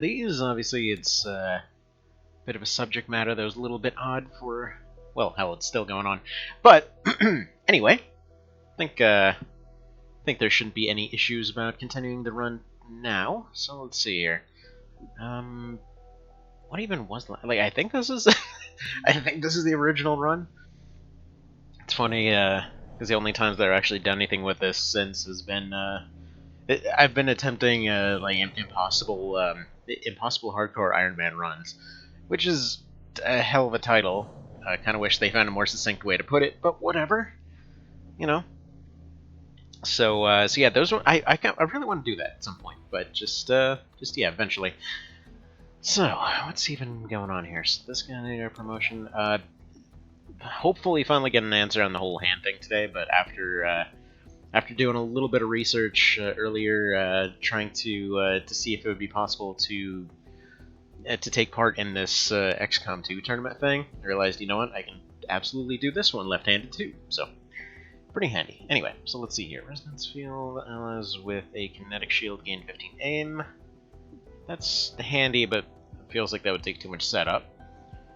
these. Obviously, it's a bit of a subject matter that was a little bit odd for, well, hell, it's still going on. But anyway, think there shouldn't be any issues about continuing the run now. So let's see here. What even was like? I think this is, I think this is the original run. It's funny, because the only times that I've actually done anything with this since has been, I've been attempting like impossible hardcore Ironman runs, which is a hell of a title. I kind of wish they found a more succinct way to put it, but whatever, you know. So yeah, those were, I really want to do that at some point, but just yeah, eventually. So what's even going on here? So this guy need a promotion. Hopefully, finally get an answer on the whole hand thing today. But after doing a little bit of research earlier, trying to see if it would be possible to take part in this XCOM 2 tournament thing, I realized, you know what, I can absolutely do this one left-handed too. So. Pretty handy. Anyway, so let's see here. Resonance field, allies with a kinetic shield gain 15 aim. That's handy, but it feels like that would take too much setup.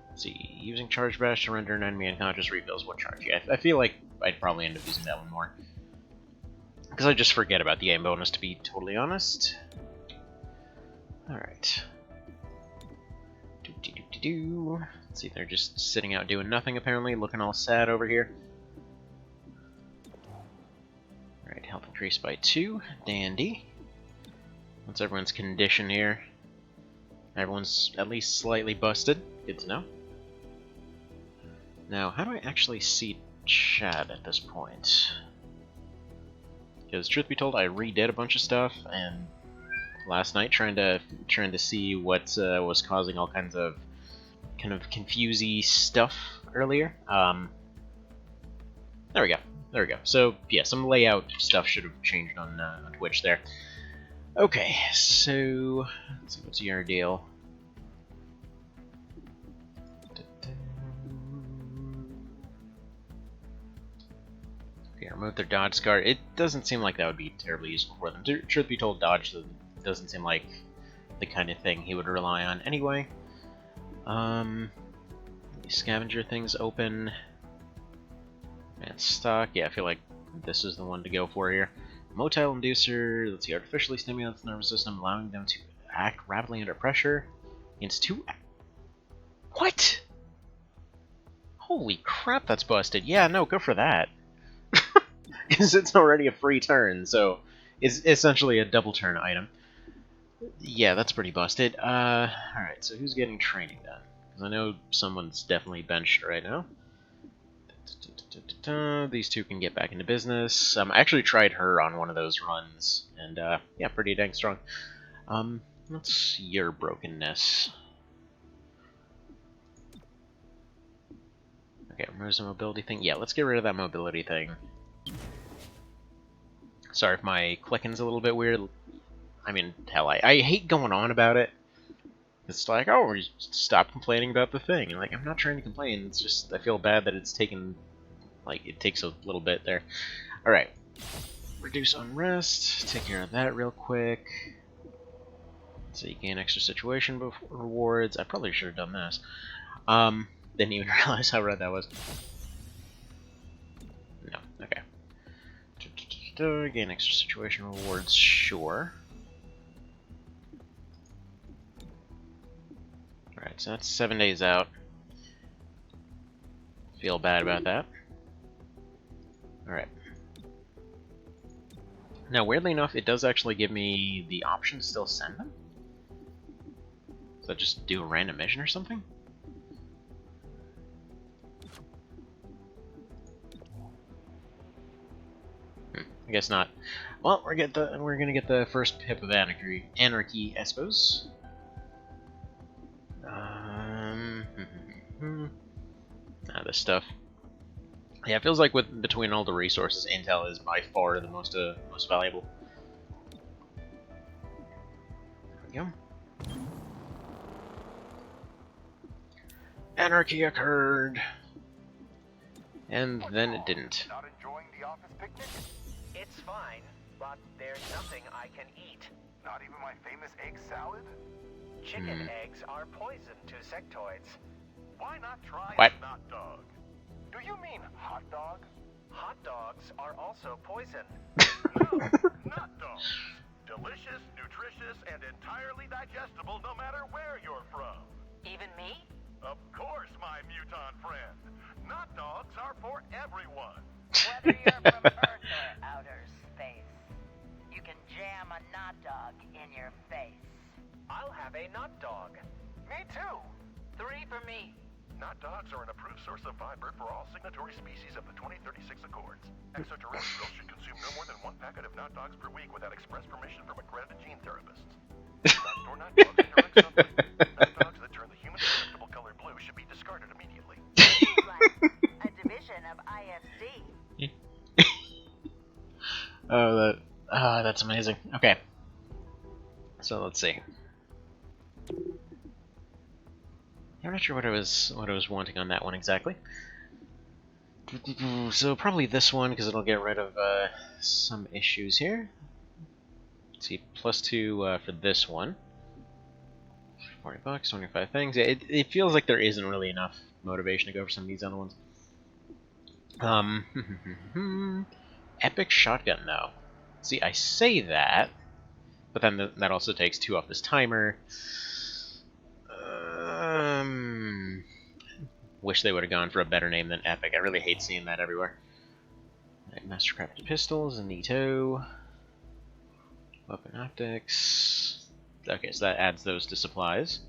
Let's see, using charge bash to render an enemy unconscious refills one charge. Yeah, I feel like I'd probably end up using that one more. Because I just forget about the aim bonus, to be totally honest. Alright. Let's see, they're just sitting out doing nothing, apparently, looking all sad over here. Alright, health increased by 2. Dandy. What's everyone's condition here? Everyone's at least slightly busted. Good to know. Now, how do I actually see chat at this point? Because, truth be told, I redid a bunch of stuff, and last night trying to see what was causing all kinds of kind of confusey stuff earlier. There we go. There we go. So, yeah, some layout stuff should have changed on Twitch there. Okay, so let's see, what's your deal? Okay, remove their dodge scar. It doesn't seem like that would be terribly useful for them. Truth be told, dodge doesn't seem like the kind of thing he would rely on anyway. Scavenger things open. And stock, yeah, I feel like this is the one to go for here. Motile inducer, let's see, artificially stimulates the nervous system, allowing them to act rapidly under pressure. Against 2. What? Holy crap, that's busted. Yeah, no, go for that. Because it's already a free turn, so it's essentially a double turn item. Yeah, that's pretty busted. Alright, so who's getting training then? Because I know someone's definitely benched right now. These two can get back into business. I actually tried her on one of those runs, and yeah, pretty dang strong. What's your brokenness? Okay, remove the mobility thing. Yeah, let's get rid of that mobility thing. Sorry if my clicking's a little bit weird. I mean, hell, I hate going on about it. It's like, oh, stop complaining about the thing. And like, I'm not trying to complain. It's just I feel bad that it's taken. Like, it takes a little bit there. Alright. Reduce unrest. Take care of that real quick. So you gain extra situation rewards. I probably should have done this. Didn't even realize how red that was. No. Okay. Gain extra situation rewards. Sure. Alright, so that's 7 days out. Feel bad about that. Alright. Now, weirdly enough, it does actually give me the option to still send them? Does that just do a random mission or something? I guess not. Well, we're gonna get the first pip of anarchy, I suppose. This stuff. Yeah, it feels like between all the resources, Intel is by far the most valuable. There we go. Anarchy occurred, and then it didn't. Not enjoying the office picnic? It's fine, but there's nothing I can eat. Not even my famous egg salad? Chicken eggs are poison to sectoids. Why not try What? a hot dog? Do you mean hot dog? Hot dogs are also poison. No, not dogs. Delicious, nutritious, and entirely digestible no matter where you're from. Even me? Of course, my muton friend. Not dogs are for everyone. Whether you're from Earth or outer space, you can jam a knot dog in your face. I'll have a nut dog. Me too. 3 for me. Knot dogs are an approved source of fiber for all signatory species of the 2036 Accords. Extraterrestrials should consume no more than 1 packet of knot dogs per week without express permission from accredited gene therapists. Or knot dogs interact sunlight. Knot dogs that turn the human acceptable color blue should be discarded immediately. Like a division of IFC. That's amazing. Okay. So let's see. I'm not sure what I was wanting on that one exactly. So probably this one because it'll get rid of some issues here. Let's see, +2 for this one. $40, 25 things. It feels like there isn't really enough motivation to go for some of these other ones. Epic shotgun though. See, I say that, but then that also takes 2 off this timer. Wish they would have gone for a better name than Epic. I really hate seeing that everywhere. Right, Mastercrafted pistols, neato. Weapon optics. Okay, so that adds those to supplies.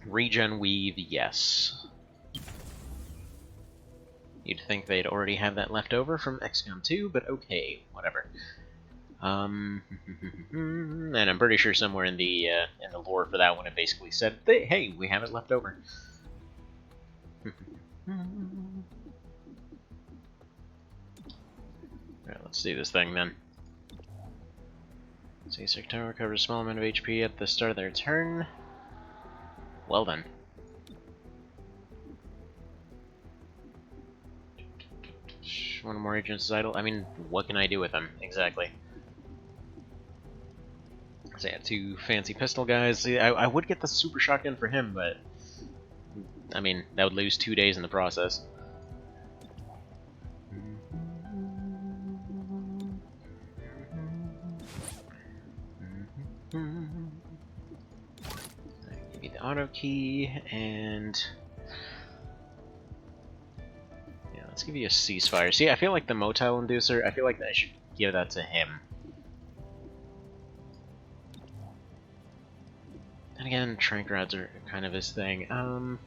Regen weave, yes. You'd think they'd already have that left over from XCOM 2, but okay, whatever. And I'm pretty sure somewhere in the lore for that one, it basically said, "Hey, we have it left over." Alright, let's do this thing then. See, Sector recovers a small amount of HP at the start of their turn. Well then. One more agents is idle. I mean, what can I do with them exactly? So yeah, 2 fancy pistol guys. See, I would get the super shotgun for him, but I mean, that would lose 2 days in the process. Give you the auto key, and yeah, let's give you a ceasefire. See, I feel like the motel inducer, I feel like I should give that to him. And again, trank rods are kind of his thing. Alright,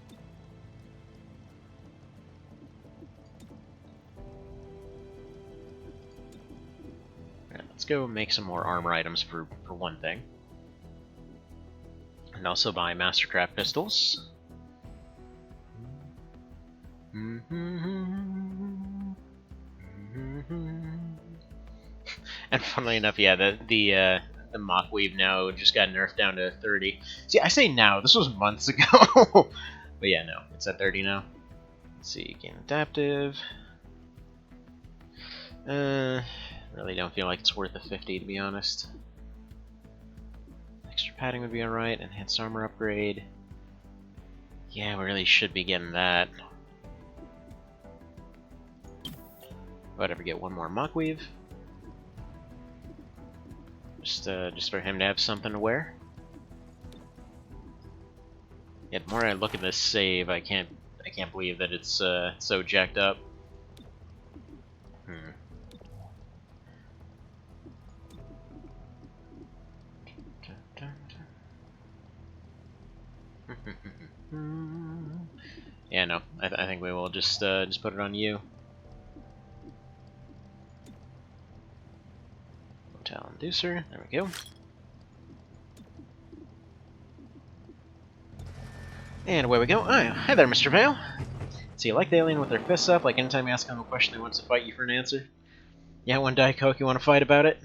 let's go make some more armor items for one thing. And also buy Mastercraft pistols. And funnily enough, yeah, the Mach Weave now just got nerfed down to 30. See, I say now, this was months ago. But yeah, no, it's at 30 now. Let's see, gain adaptive. Really don't feel like it's worth the 50, to be honest. Extra padding would be alright, enhanced armor upgrade. Yeah, we really should be getting that. Whatever, get one more Mach Weave. Just for him to have something to wear. Yeah, the more I look at this save, I can't believe that it's so jacked up. Yeah, no, I think we will just put it on you. Hotel inducer, there we go. And away we go. Oh, hi there, Mr. Vale. So you like the alien with their fists up? Like anytime you ask him a question, he wants to fight you for an answer? Yeah, one Diet Coke, you want to fight about it?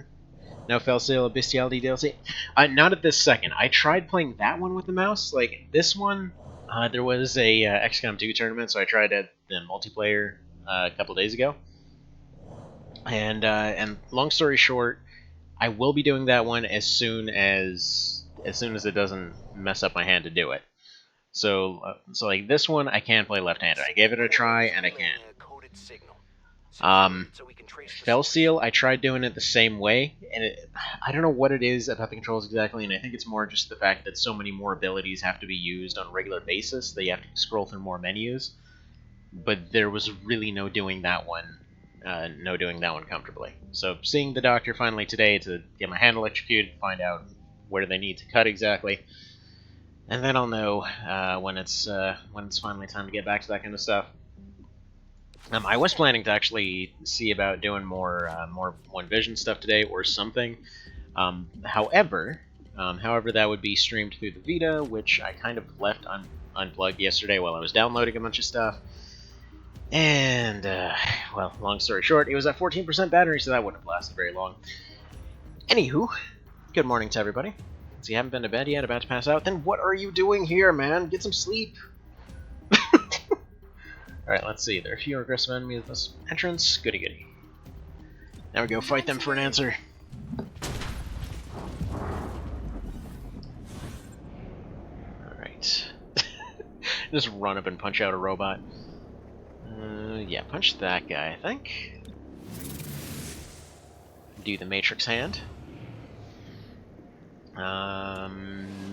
No Fell Sale of Bestiality DLC? Not at this second. I tried playing that one with the mouse. Like, this one, there was a XCOM 2 tournament, so I tried the multiplayer a couple days ago. And long story short, I will be doing that one as soon as it doesn't mess up my hand to do it. So like this one, I can play left-handed. I gave it a try, and I can. Fell Seal, I tried doing it the same way, and I don't know what it is about the controls exactly, and I think it's more just the fact that so many more abilities have to be used on a regular basis that you have to scroll through more menus. But there was really no doing that one comfortably. So seeing the doctor finally today to get my hand electrocuted, find out where they need to cut exactly, and then I'll know when it's finally time to get back to that kind of stuff. I was planning to actually see about doing more One Vision stuff today or something. However, that would be streamed through the Vita, which I kind of left unplugged yesterday while I was downloading a bunch of stuff. And, well, long story short, it was at 14% battery, so that wouldn't have lasted very long. Anywho, good morning to everybody. So you haven't been to bed yet, about to pass out? Then what are you doing here, man? Get some sleep! Alright, let's see. There are few aggressive enemies at this entrance. Goody goody. Now we go fight them for an answer. Alright. Just run up and punch out a robot. Yeah, punch that guy, I think. Do the Matrix hand.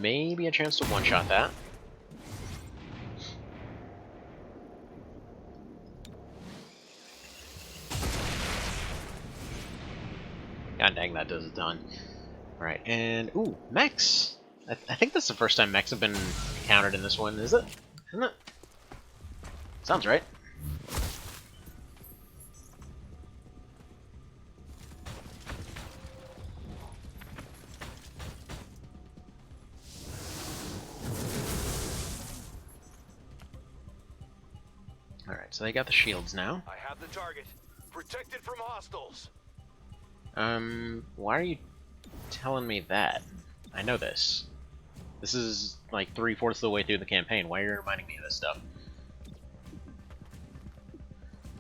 Maybe a chance to one-shot that. God dang, that does a ton. Alright, and... ooh, mechs! I think that's the first time mechs have been encountered in this one, is it? Isn't it? Sounds right. Alright, so they got the shields now. I have the target. Protected from hostiles. Why are you telling me that? I know this. This is like 3/4 of the way through the campaign. Why are you reminding me of this stuff?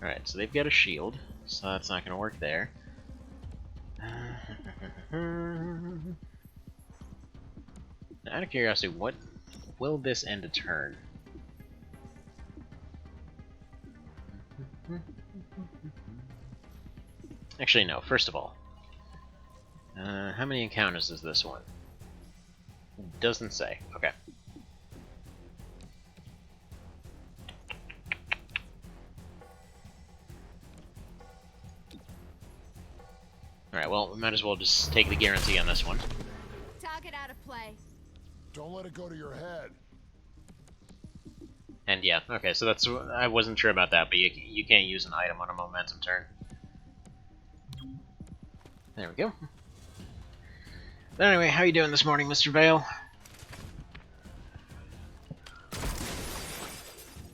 Alright, so they've got a shield, so that's not going to work there. Out of curiosity, what will this end a turn? Actually, no. First of all, how many encounters is this one? Doesn't say. Okay. Alright, well, we might as well just take the guarantee on this one. Target out of play. Don't let it go to your head. And yeah, okay, so that's... I wasn't sure about that, but you can't use an item on a momentum turn. There we go. But anyway, how you doing this morning, Mr. Vale?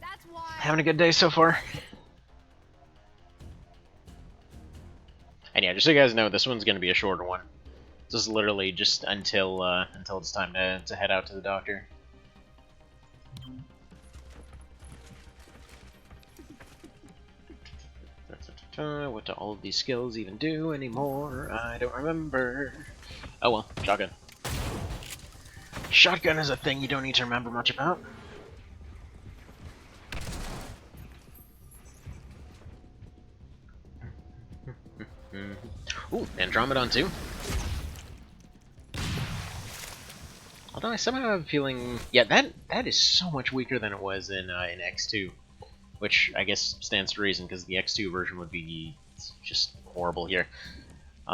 That's why. Having a good day so far? And yeah, just so you guys know, this one's going to be a shorter one. This is literally just until it's time to head out to the doctor. What do all of these skills even do anymore? I don't remember. Oh well, shotgun. Shotgun is a thing you don't need to remember much about. Ooh, Andromedon too. Although I somehow have a feeling, yeah, that is so much weaker than it was in X2, which I guess stands to reason because the X2 version would be just horrible here. We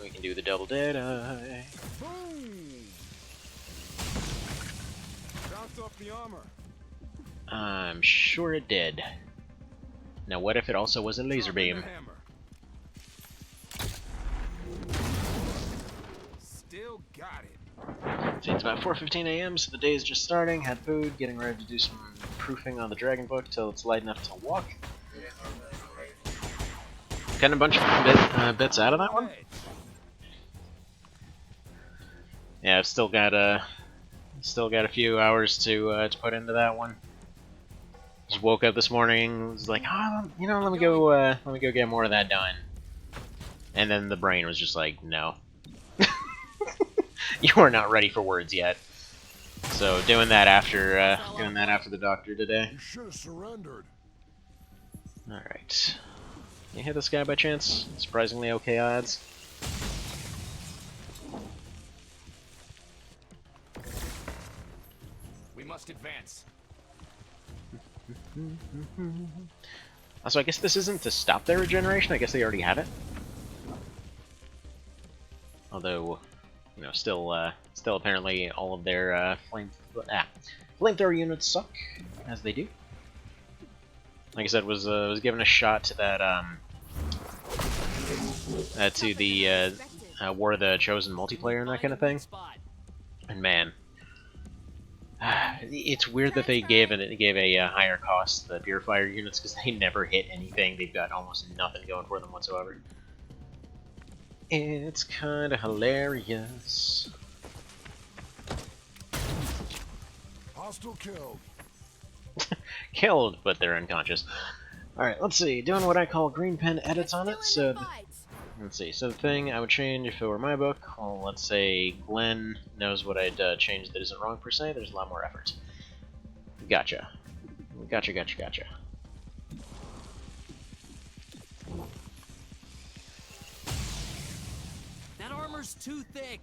can do the double dead eye. Bounce off the armor. I'm sure it did. Now what if it also was a laser beam? Still got it. See, it's about 4:15 a.m., so the day is just starting. Had food, getting ready to do some proofing on the Dragon Book till it's light enough to walk. Getting a bunch of bits out of that one. Yeah, I've still got a few hours to put into that one. Just woke up this morning, was like, oh, you know, let me go get more of that done. And then the brain was just like, no. You are not ready for words yet. So doing that after the doctor today. You should have surrendered. Alright. You hit this guy by chance? Surprisingly okay odds. We must advance. Also, I guess this isn't to stop their regeneration. I guess they already have it. Although, you know, still apparently all of their flamethrower units suck, as they do. Like I said, was given a shot to that to the War of the Chosen multiplayer and that kind of thing. And man, it's weird that they gave a higher cost to the purifier units because they never hit anything. They've got almost nothing going for them whatsoever. It's kind of hilarious. Hostile killed. Killed, but they're unconscious. Alright, let's see. Doing what I call green pen edits on it. So, let's see. So the thing I would change if it were my book, well, let's say Glenn knows what I'd change that isn't wrong per se. There's a lot more effort. Gotcha. Gotcha, gotcha, gotcha. That armor's too thick.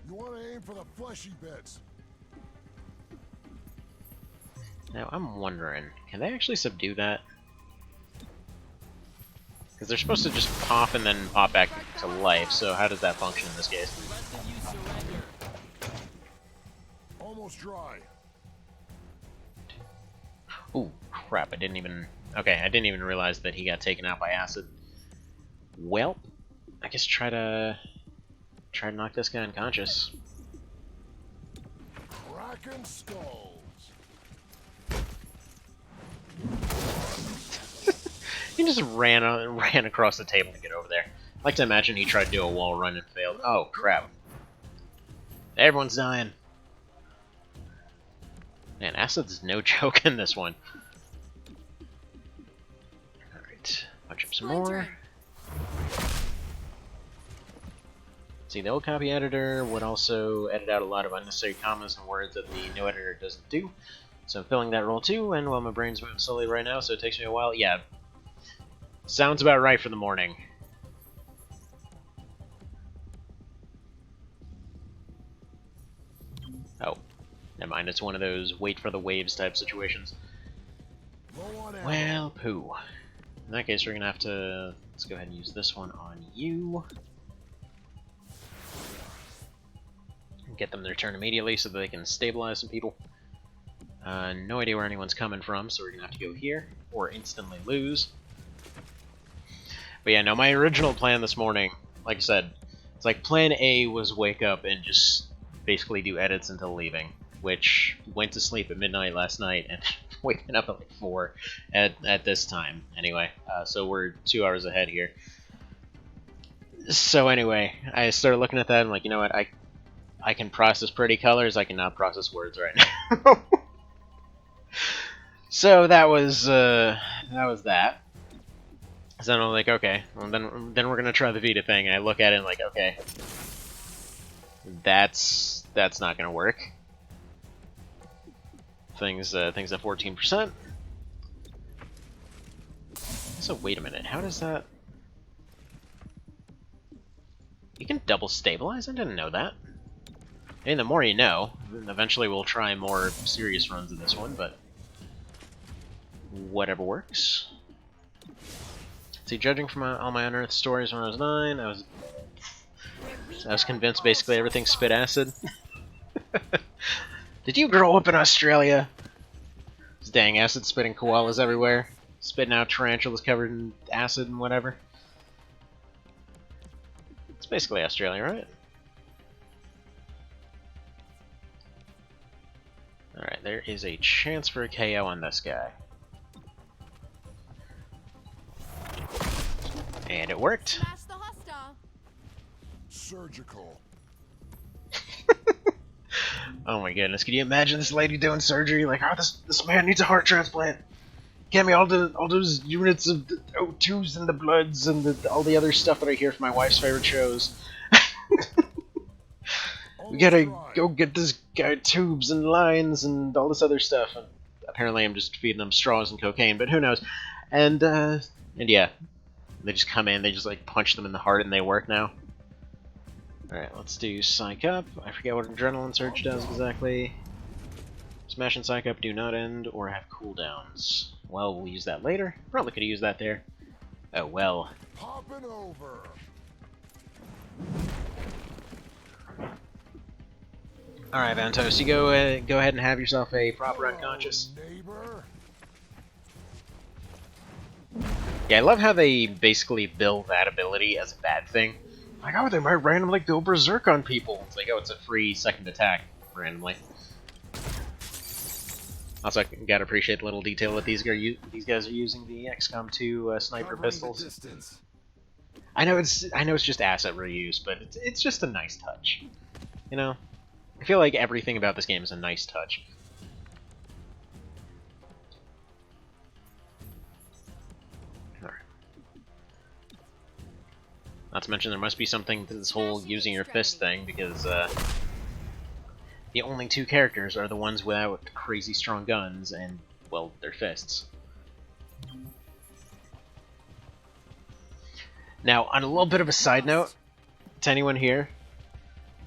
You want to aim for the fleshy bits. Now, I'm wondering, can they actually subdue that? Because they're supposed to just pop and then pop back to life, so how does that function in this case? The rest of you surrender. Almost dry. Ooh, crap, I didn't even realize that he got taken out by acid. Well, I guess try to knock this guy unconscious. Cracking skulls. He just ran across the table to get over there. I like to imagine he tried to do a wall run and failed. Oh, crap. Everyone's dying. Man, acid's no joke in this one. Alright, punch up some more. See, the old copy editor would also edit out a lot of unnecessary commas and words that the new editor doesn't do. So I'm filling that role too, and well, my brain's moving slowly right now, so it takes me a while. Yeah, sounds about right for the morning. Oh, never mind, it's one of those wait for the waves type situations. Well, poo. In that case, we're gonna have to, let's go ahead and use this one on you. Get them their turn immediately so that they can stabilize some people. No idea where anyone's coming from, so we're gonna have to go here, or instantly lose. But yeah, no, my original plan this morning, like I said, it's like plan A was wake up and just basically do edits until leaving, which went to sleep at midnight last night and waking up at like 4 at this time. Anyway, so we're 2 hours ahead here. So anyway, I started looking at that and like, you know what, I can process pretty colors, I cannot process words right now. So that was that. So then I'm like, okay, well, then we're gonna try the Vita thing, and I look at it and like, okay, that's not gonna work. Things at 14%. So wait a minute, how does that? You can double stabilize? I didn't know that. I mean, the more you know. Eventually we'll try more serious runs of this one, but whatever works. See, judging from all my Unearthed stories when I was 9, I was convinced basically everything spit acid. Did you grow up in Australia? This dang acid spitting koalas everywhere, spitting out tarantulas covered in acid and whatever. It's basically Australia, right? Alright, there is a chance for a KO on this guy. And it worked. Smash the hostile. Surgical. Oh my goodness, can you imagine this lady doing surgery? Like, oh, this man needs a heart transplant. get me all those units of the O2s and the Bloods and all the other stuff that I hear from my wife's favorite shows. We gotta go get this guy tubes and lines and all this other stuff. And apparently I'm just feeding them straws and cocaine, but who knows. And yeah, they just come in, they just like punch them in the heart and they work now. Alright, let's do Psych Up. I forget what Adrenaline Surge does exactly. Smash and Psych Up do not end or have cooldowns. Well, we'll use that later. Probably could have used that there. Oh well. Popping over. Alright, Vantos, you go ahead and have yourself a proper unconscious. Neighbor. Yeah, I love how they basically bill that ability as a bad thing. Like, oh, they might randomly go berserk on people. It's like, oh, it's a free second attack randomly. Also, I gotta appreciate the little detail that these guys are using the XCOM 2 sniper pistols. I know it's just asset reuse, but it's just a nice touch. You know, I feel like everything about this game is a nice touch. Alright. Not to mention there must be something to this whole using your fist thing, because the only two characters are the ones without crazy strong guns and, well, their fists. Now, on a little bit of a side note, to anyone here,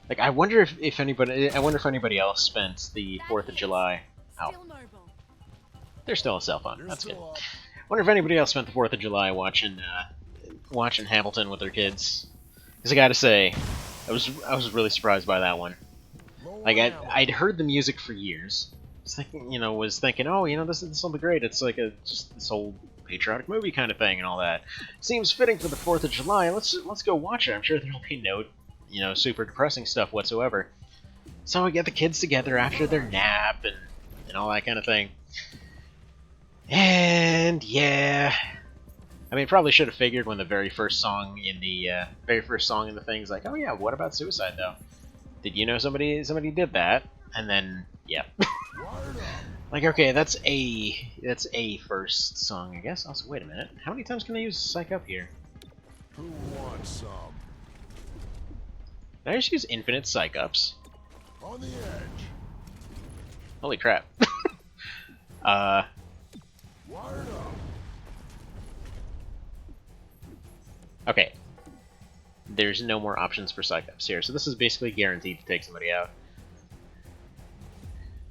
like, I wonder if anybody else spent the 4th of July. Oh, Still mobile. there's still a cell phone. That's good. Wonder if anybody else spent the 4th of July watching Hamilton with their kids. Because I gotta say, I was really surprised by that one. Like, I'd heard the music for years. Was thinking, oh, this will be great. It's like just this whole patriotic movie kind of thing and all that. Seems fitting for the 4th of July. Let's go watch it. I'm sure there'll be no, super depressing stuff whatsoever. So we get the kids together after their nap and all that kind of thing. And yeah, I mean, probably should have figured when the very first song in the thing's like, oh yeah, what about suicide though? Did you know somebody did that? And then, yeah. Like, okay, that's a first song, I guess. Also, wait a minute. How many times can I use Psych Up here? Who wants some? Did I just use infinite Psych Ups? On the edge. Holy crap. Wired up. Okay. There's no more options for Psych Ups here, so this is basically guaranteed to take somebody out.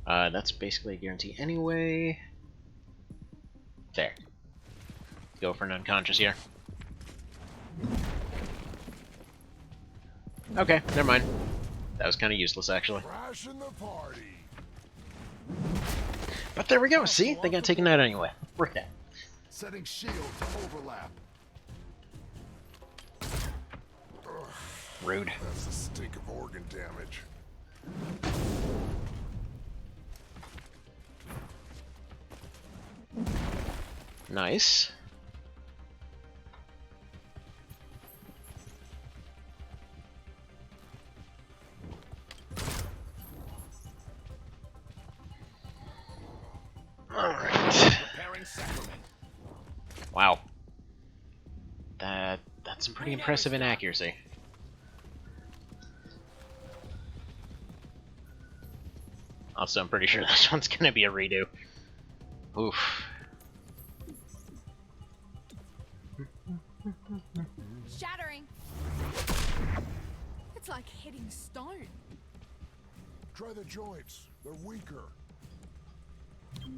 That's basically a guarantee anyway. There. Go for an unconscious here. Okay, never mind. That was kind of useless, actually. Crashing the party. But there we go, see? They got taken out anyway. Work that. Setting shield to overlap. Rude. That's the stink of organ damage. Nice. Alright. Preparing sacrament. Wow. That's some pretty impressive inaccuracy. Also, I'm pretty sure this one's gonna be a redo. Oof. Shattering. It's like hitting stone. Try the joints. They're weaker. Clear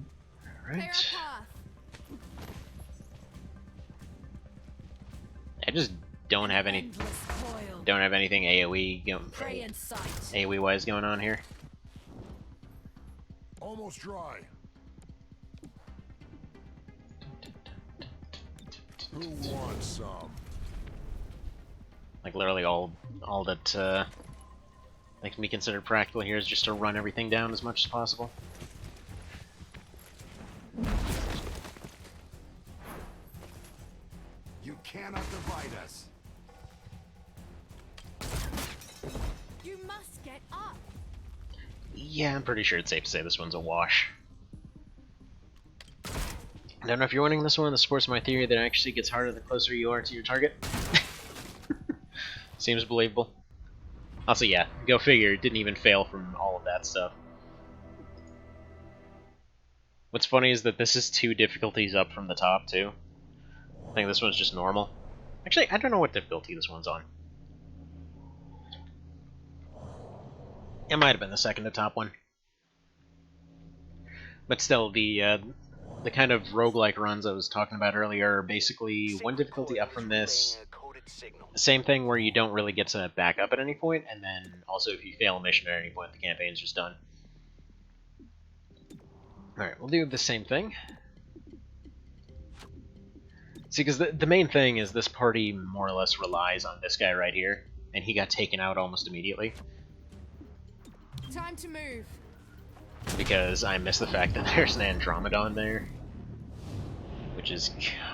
a Alright. path. I just don't have Endless coil. anything Prey in sight. AoE wise going on here. Almost dry. Who wants some? Like literally all that can be considered practical here is just to run everything down as much as possible. You cannot divide us. You must get up. Yeah, I'm pretty sure it's safe to say this one's a wash. I don't know if you're winning this one. This supports my theory that it actually gets harder the closer you are to your target. Seems believable. Also, yeah, go figure, it didn't even fail from all of that stuff. What's funny is that this is 2 difficulties up from the top, too. I think this one's just normal. Actually, I don't know what difficulty this one's on. It might have been the second to top one. But still, the kind of roguelike runs I was talking about earlier are basically 1 difficulty up from this. Same thing where you don't really get to back up at any point, and then also if you fail a mission at any point, the campaign's just done. Alright, we'll do the same thing. See, because the main thing is this party more or less relies on this guy right here, and he got taken out almost immediately. Time to move. Because I missed the fact that there's an Andromedon there. Which is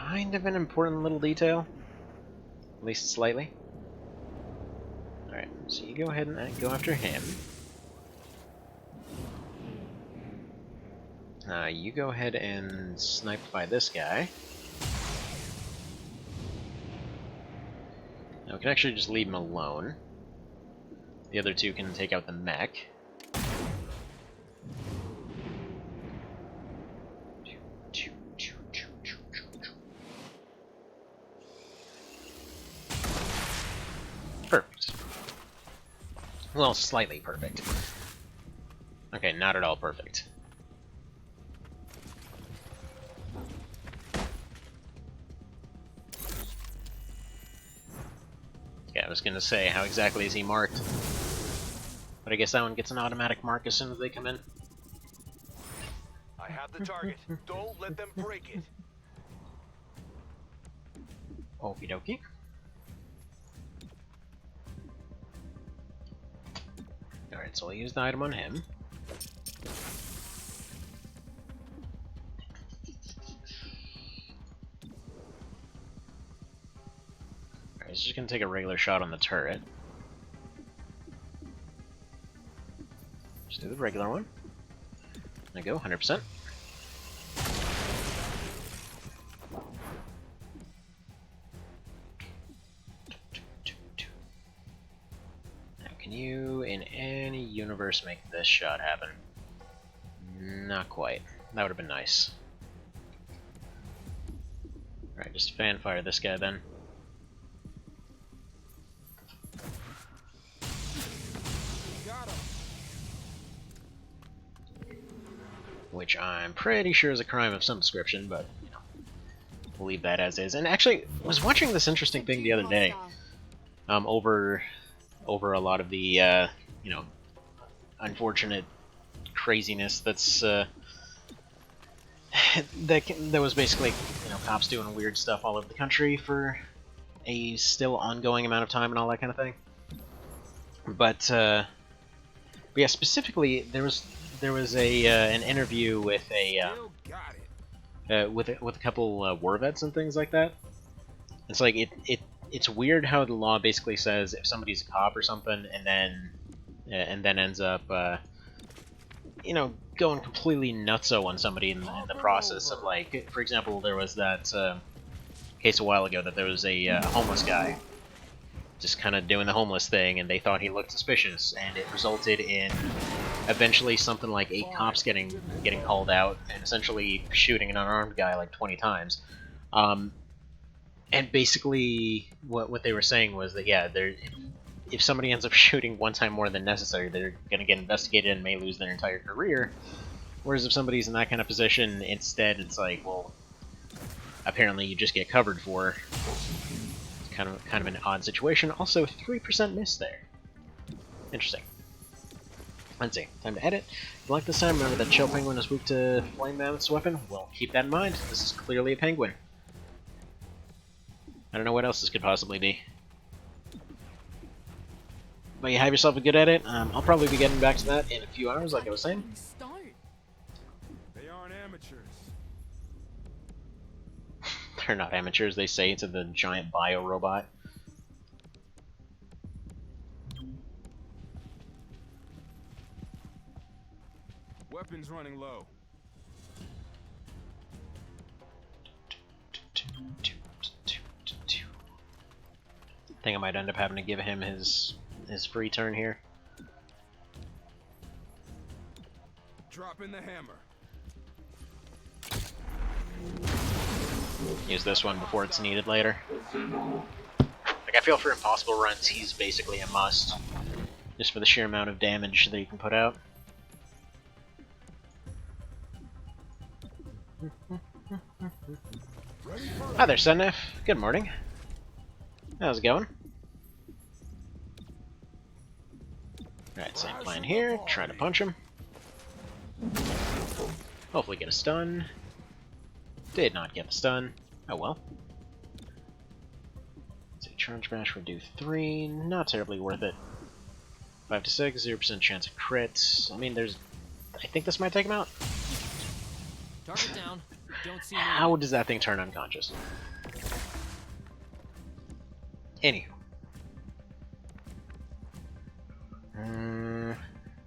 kind of an important little detail. At least slightly. Alright, so you go ahead and go after him. You go ahead and snipe by this guy. Now we can actually just leave him alone. The other 2 can take out the mech. Perfect. Well, slightly perfect. Okay, not at all perfect. Yeah, I was gonna say, how exactly is he marked? But I guess that one gets an automatic mark as soon as they come in. I have the target. Don't let them break it. Okie dokie. Alright, so I'll use the item on him. Alright, he's just gonna take a regular shot on the turret. Just do the regular one. There you go, 100%. Can you, in any universe, make this shot happen? Not quite. That would have been nice. Alright, just fanfire this guy then. Which I'm pretty sure is a crime of some description, but, you know, we'll leave that as is. And actually, I was watching this interesting thing the other day, over a lot of the, you know, unfortunate craziness that's, that was basically, you know, cops doing weird stuff all over the country for a still ongoing amount of time and all that kind of thing. But yeah, specifically, there was a an interview with a with a couple war vets and things like that. It's like it's weird how the law basically says if somebody's a cop or something, and then ends up you know, going completely nutso on somebody in the process of, like, for example, there was that case a while ago that there was a homeless guy just kind of doing the homeless thing, and they thought he looked suspicious, and it resulted in eventually something like 8 cops getting called out and essentially shooting an unarmed guy like 20 times. And basically what they were saying was that, yeah, if somebody ends up shooting one time more than necessary, they're going to get investigated and may lose their entire career. Whereas if somebody's in that kind of position, instead it's like, well, apparently you just get covered for. Kind of an odd situation. Also, 3% miss there. Interesting. Let's see. Time to edit. If you like this time, remember that Chill Penguin is weak to Flame Mammoth's weapon? Well, keep that in mind. This is clearly a penguin. I don't know what else this could possibly be. But you have yourself a good edit. I'll probably be getting back to that in a few hours, like I was saying. They aren't amateurs. They're not amateurs, they say to the giant bio-robot. Weapons running low. I think I might end up having to give him his free turn here. Drop in the hammer. Use this one before it's needed later. Like, I feel for impossible runs, he's basically a must. Just for the sheer amount of damage that you can put out. Hi there, Sunif. Good morning. How's it going? Alright, same plan here. Try to punch him. Hopefully get a stun. Did not get the stun. Oh well. So charge bash would do 3. Not terribly worth it. 5 to 6, 0% chance of crits. I mean, there's... I think this might take him out. Target down. Don't see How does that thing turn unconscious? Anywho.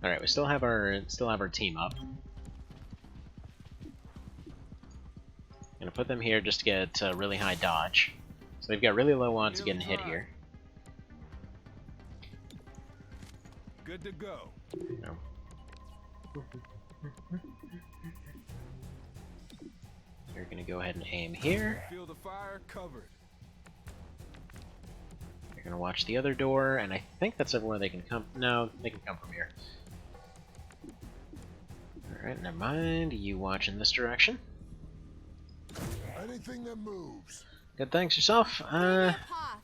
Alright, we still have our team up. Gonna put them here just to get really high dodge. So they've got really low odds of getting hit here. Good to go. No. You're gonna go ahead and aim here. Feel the fire covered. You're gonna watch the other door, and I think that's everywhere they can come. No, they can come from here. Alright, never mind. You watch in this direction. Anything that moves. Good, thanks yourself. Clear a path.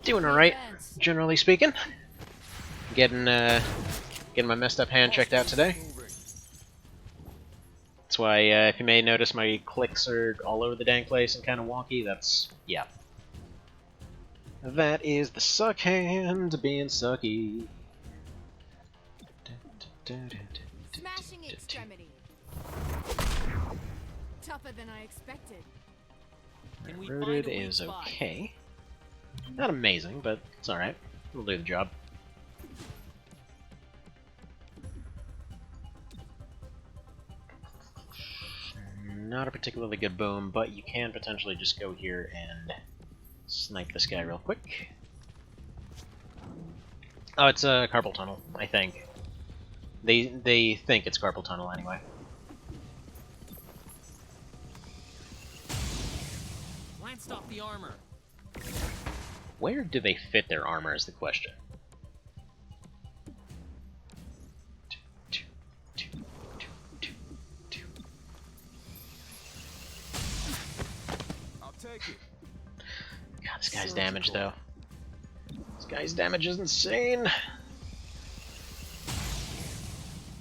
Doing alright, generally speaking. Getting my messed up hand checked out today. That's why, if you may notice, my clicks are all over the dang place and kind of wonky. That's, yeah. That is the suck hand being sucky. Smashing extremity. Tougher than I expected. Can we Rooted find a weak is spot? okay. Not amazing, but it's alright. It'll do the job. Not a particularly good boom, but you can potentially just go here and snipe this guy real quick. Oh, it's a carpal tunnel, I think. They think it's carpal tunnel anyway. Glanced off the armor. Where do they fit their armor is the question. I'll take it. God, this guy's damage though. This guy's damage is insane.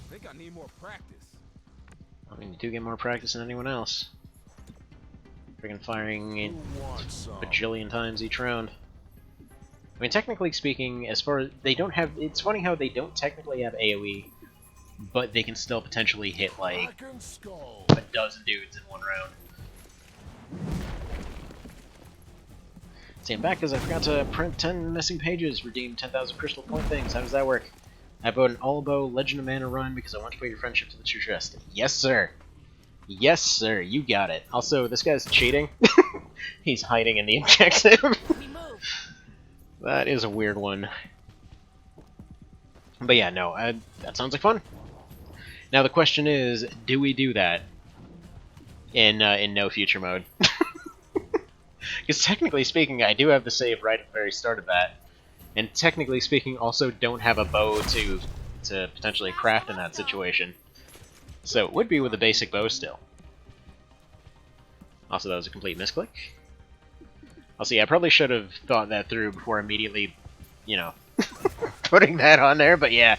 Think I need more practice. I mean, you do get more practice than anyone else. Freaking firing a bajillion times each round. I mean, technically speaking, as far as they don't have, it's funny how they don't technically have AoE, but they can still potentially hit like a dozen dudes in one round. See, I'm back because I forgot to print 10 missing pages, redeem 10,000 crystal point things. How does that work? I bought an All-Bow Legend of Mana run because I want to put your friendship to the true test. Yes, sir. Yes, sir. You got it. Also, this guy's cheating. He's hiding in the objective. We move. That is a weird one. But yeah, no, that sounds like fun. Now the question is, do we do that in no future mode? Because technically speaking, I do have the save right at the very start of that, and technically speaking, also don't have a bow to potentially craft in that situation. So it would be with a basic bow still. Also, that was a complete misclick. I'll see. I probably should have thought that through before immediately, you know, putting that on there. But yeah,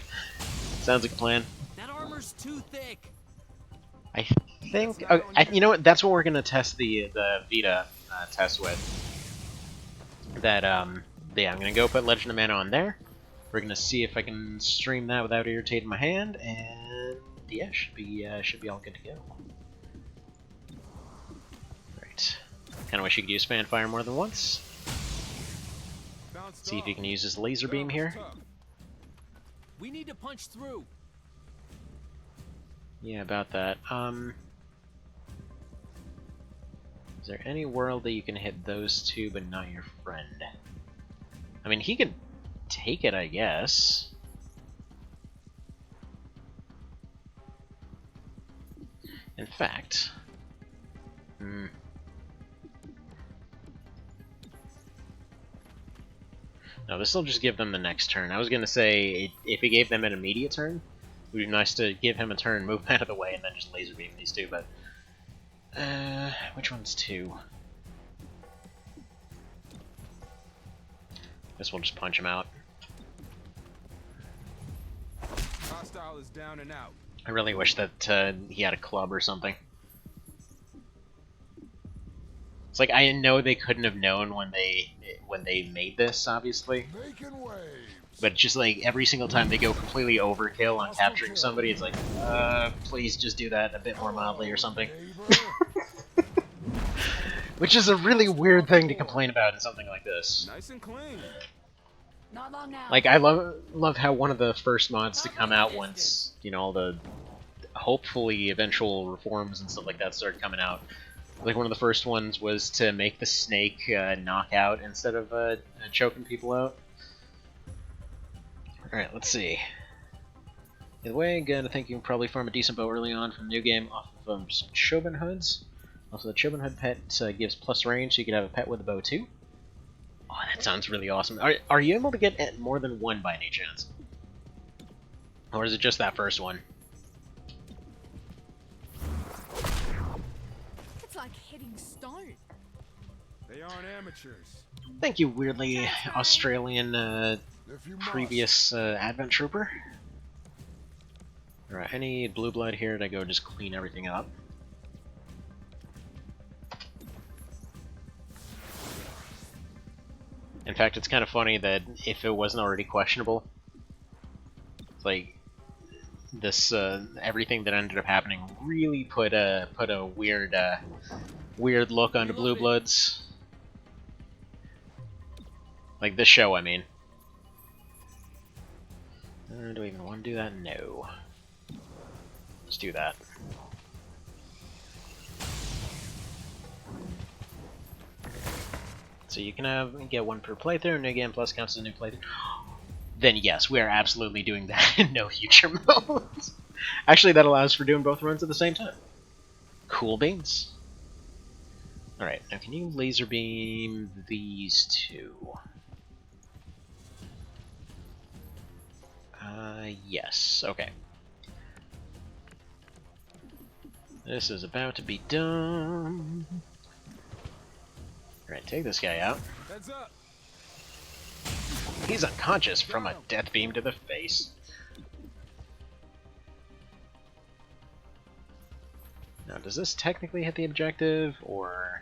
sounds like a plan. That armor's too thick. I think. You know what? That's what we're gonna test the Vita test with. That yeah, I'm gonna go put Legend of Mana on there. We're gonna see if I can stream that without irritating my hand, and yeah, should be all good to go. Right. Kind of wish you could use Fanfire more than once. Bounced See if you off. can use this laser beam That here. was tough. We need to punch through. Yeah, about that. Is there any world that you can hit those two but not your friend? I mean, he could take it, I guess. In fact... No, this will just give them the next turn. I was gonna say, if he gave them an immediate turn, it would be nice to give him a turn, move him out of the way, and then just laser beam these two, but... which one's two? Guess we'll just punch him out. Hostile is down and out. I really wish that he had a club or something. It's like, I know they couldn't have known when they made this, obviously. Making waves. But just like, every single time they go completely overkill on capturing somebody, it's like, please just do that a bit more mildly or something. Which is a really weird thing to complain about in something like this. Nice and clean. Not long now. Like, I love how one of the first mods to come out once, you know, all the hopefully eventual reforms and stuff like that started coming out. Like, one of the first ones was to make the snake knock out instead of choking people out. Alright, let's see. Either way, I think you can probably farm a decent bow early on from the new game off of some Shogun hoods. Also, the Shogun hood pet gives plus range, so you can have a pet with a bow too. Oh, that sounds really awesome. Are you able to get more than one by any chance? Or is it just that first one? It's like hitting stone. They aren't amateurs. Thank you, weirdly Australian If you previous Advent Trooper. Alright, I need blue blood here to go just clean everything up. In fact, it's kind of funny that if it wasn't already questionable, it's like this everything that ended up happening really put a weird weird look onto blue bloods. Like this show, I mean. Do we even want to do that? No. Let's do that. So you can get one per playthrough, new game plus counts as a new playthrough. Then yes, we are absolutely doing that in no future modes. Actually, that allows for doing both runs at the same time. Cool beans. Alright, now can you laser beam these two? Yes, okay. This is about to be done. Alright, take this guy out. Heads up. He's unconscious from a death beam to the face. Now, does this technically hit the objective, or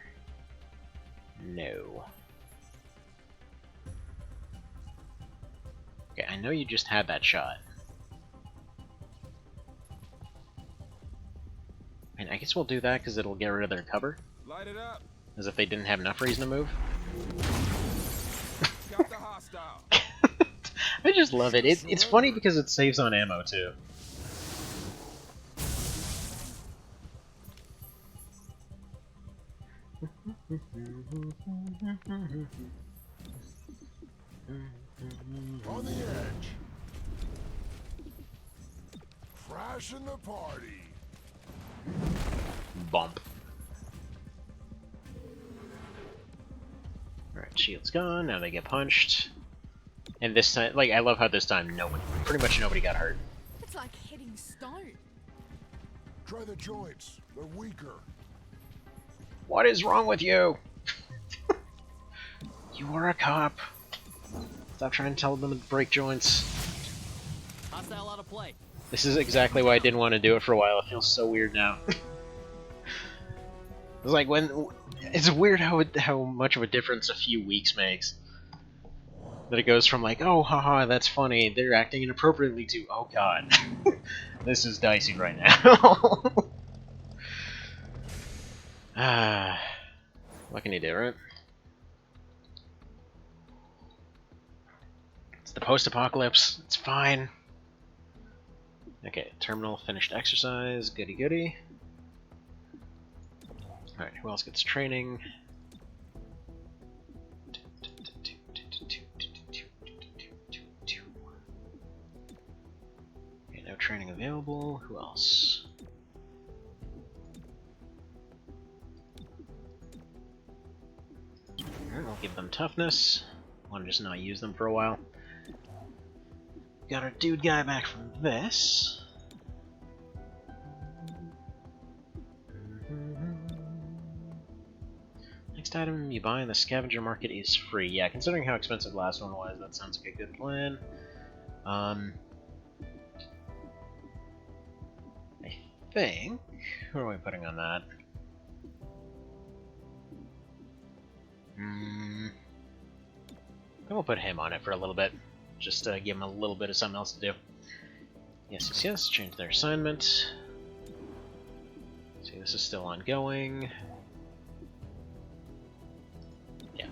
no? Okay, I know you just had that shot. And I guess we'll do that because it'll get rid of their cover. Light it up. As if they didn't have enough reason to move. Got the hostile. I just love it. It's funny because it saves on ammo too. On the edge. Crashing the party. Bump. Alright, shield's gone, now they get punched. And this time, like, I love how this time pretty much nobody got hurt. It's like hitting stone. Try the joints. They're weaker. What is wrong with you? You are a cop. Stop trying to tell them to break joints. Hostile out of play. This is exactly why I didn't want to do it for a while. It feels so weird now. It's like it's weird how much of a difference a few weeks makes. That it goes from like, oh haha, that's funny, they're acting inappropriately, to oh god. This is dicey right now. What can you do, right? It's the post-apocalypse, it's fine. Okay, terminal finished exercise, goody goody. Alright, who else gets training? Okay, no training available. Who else? Alright, I'll give them toughness. Want to just not use them for a while. Got our dude guy back from this. Next item you buy in the scavenger market is free. Yeah, considering how expensive the last one was, that sounds like a good plan. I think... Who are we putting on that? I think we'll put him on it for a little bit. Just to give him a little bit of something else to do. Yes, yes, yes. Change their assignment. See, this is still ongoing. Yeah.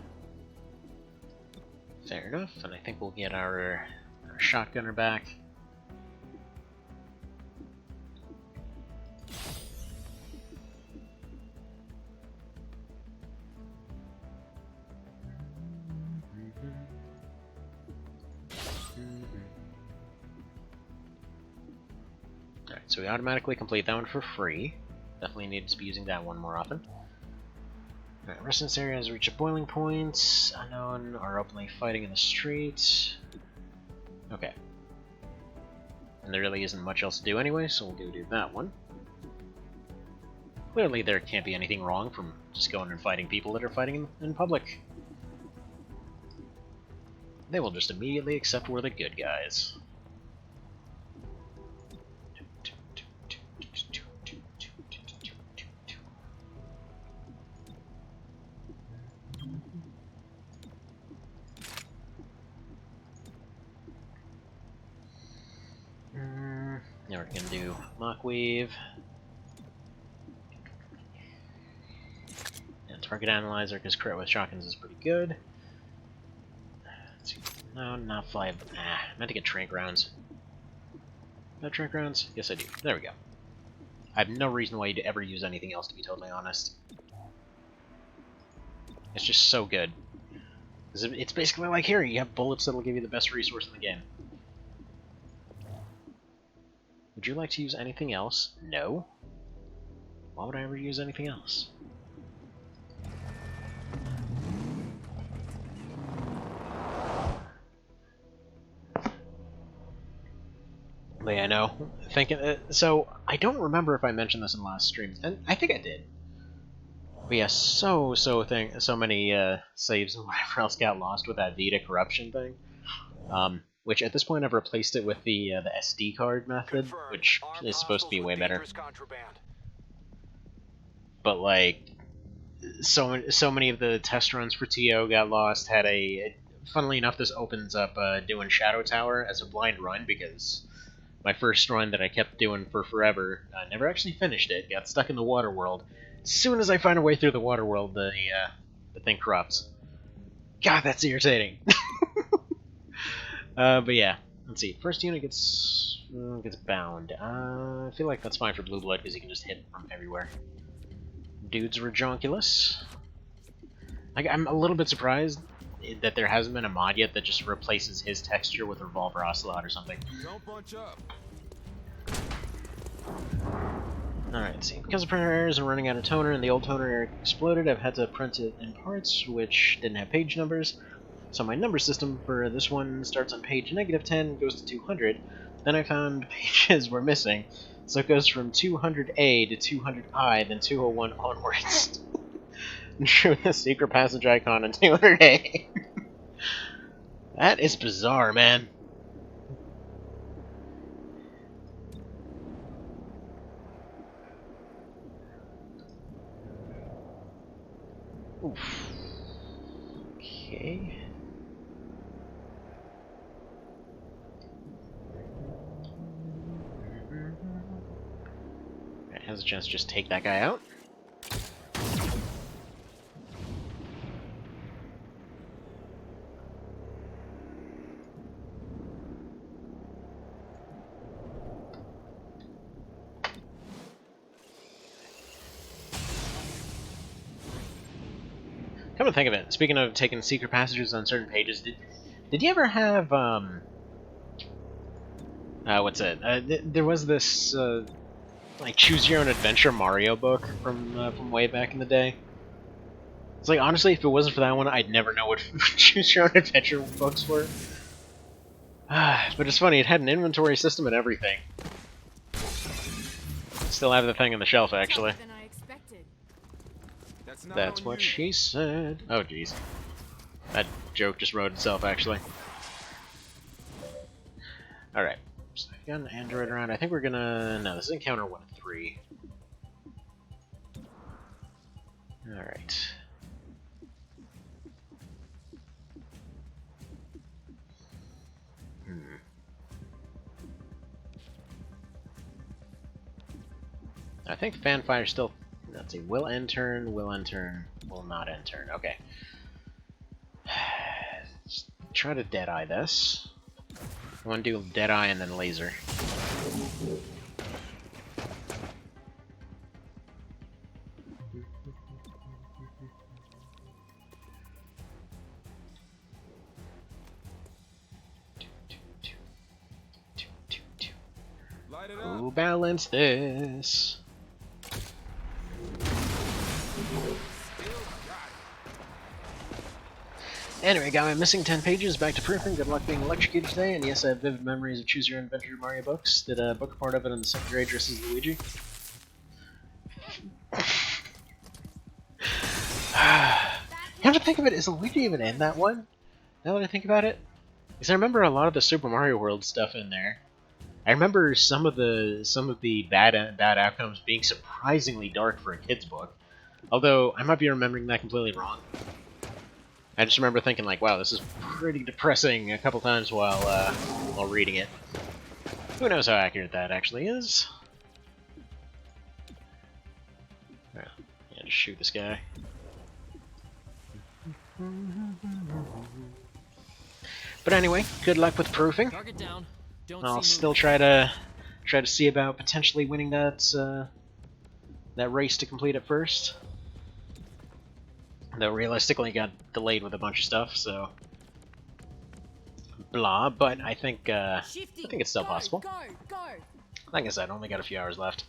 Fair enough, and I think we'll get our shotgunner back. Alright, so we automatically complete that one for free. Definitely need to be using that one more often. Alright, residence area has reached a boiling point. Unknown are openly fighting in the street. Okay. And there really isn't much else to do anyway, so we'll go do that one. Clearly there can't be anything wrong from just going and fighting people that are fighting in public. They will just immediately accept we're the good guys. Now we're gonna do Lockweave. And target analyzer, because crit with shotguns is pretty good. Let's see. No, not fly. I meant to get trank rounds. No trank rounds? Yes, I do. There we go. I have no reason why you'd ever use anything else, to be totally honest. It's just so good. It's basically like here, you have bullets that'll give you the best resource in the game. Would you like to use anything else? No. Why would I ever use anything else? But yeah, no. Thinking, so, I don't remember if I mentioned this in the last stream, and I think I did. But yeah, so many saves and whatever else got lost with that Vita corruption thing. Which at this point I've replaced it with the SD card method, which is supposed to be way better. But like, so many of the test runs for TO got lost. Had a, funnily enough, this opens up doing Shadow Tower as a blind run, because my first run that I kept doing for forever, I never actually finished it. Got stuck in the water world. As soon as I find a way through the water world, the thing corrupts. God, that's irritating. But yeah, let's see. First unit gets bound. I feel like that's fine for Blue Blood because you can just hit from everywhere. Dude's Redonkulous. I'm a little bit surprised that there hasn't been a mod yet that just replaces his texture with Revolver Ocelot or something. Don't bunch up. Alright, let's see. Because the printer errors are running out of toner and the old toner exploded, I've had to print it in parts which didn't have page numbers. So my number system for this one starts on page -10 and goes to 200. Then I found pages were missing, so it goes from 200A to 200I, then 201 onwards. And show the secret passage icon on 200A. That is bizarre, man. Oof. Okay. Alright, has a chance to just take that guy out. to think of it, speaking of taking secret passages on certain pages, did you ever have what's it? There was this like choose your own adventure Mario book from way back in the day. It's like, honestly, if it wasn't for that one, I'd never know what choose your own adventure books were. But it's funny, it had an inventory system and everything. Still have the thing on the shelf, actually. Tougher than I expected. That's on what you. she said. Oh, jeez. That joke just wrote itself, actually. Alright. So I've got an android around. I think we're gonna... No, this is encounter 1 of 3. Alright. I think Fanfire still... Let's see. Will intern, will not intern. Okay. Let's try to Deadeye this. I want to do Deadeye and then Laser. Light it up. Who balance this? Anyway, got my missing 10 pages, back to proofing, good luck being electrocuted today, and yes, I have vivid memories of Choose Your Own Adventure Mario books. Did a book part of it in the second grade dresses Luigi. You have to think of it, is Luigi even in that one? Now that I think about it? Because I remember a lot of the Super Mario World stuff in there. I remember some of the bad outcomes being surprisingly dark for a kid's book. Although, I might be remembering that completely wrong. I just remember thinking, like, wow, this is pretty depressing a couple times while reading it. Who knows how accurate that actually is? Well, yeah, just shoot this guy. But anyway, good luck with proofing. Target down. Don't I'll see still try to see about potentially winning that that race to complete it first. Though realistically got delayed with a bunch of stuff, so blah. But I think it's still possible. Go, go. Like I said, only got a few hours left.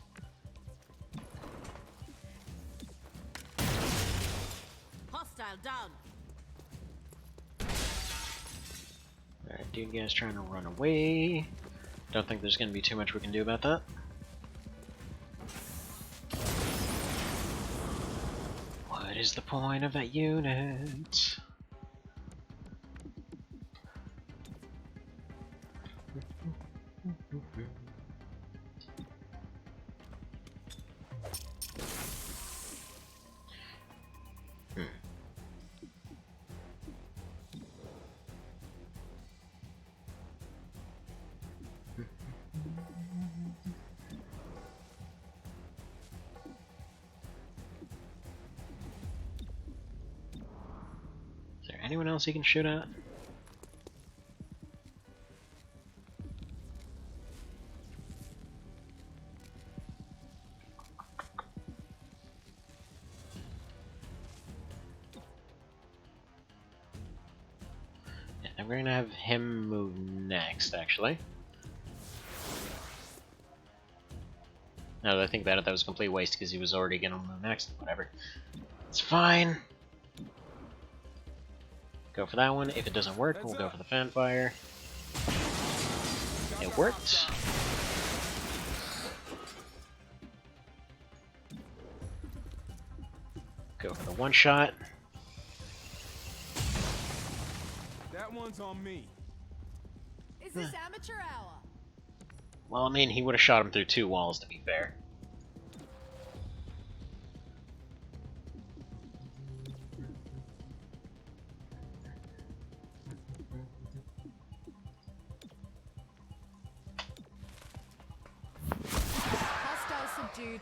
Hostile down. Alright, dude, guy's trying to run away. Don't think there's gonna be too much we can do about that. What is the point of that unit? Is there anyone else he can shoot at? Yeah, I'm going to have him move next, actually. Now that I think about it, that was a complete waste because he was already going to move next. Whatever. It's fine. Go for that one. If it doesn't work, we'll go for the Fanfire. It worked. Go for the one-shot. That one's on me. Is this amateur hour? Well, I mean, he would have shot him through 2 walls, to be fair. Hostile subdued.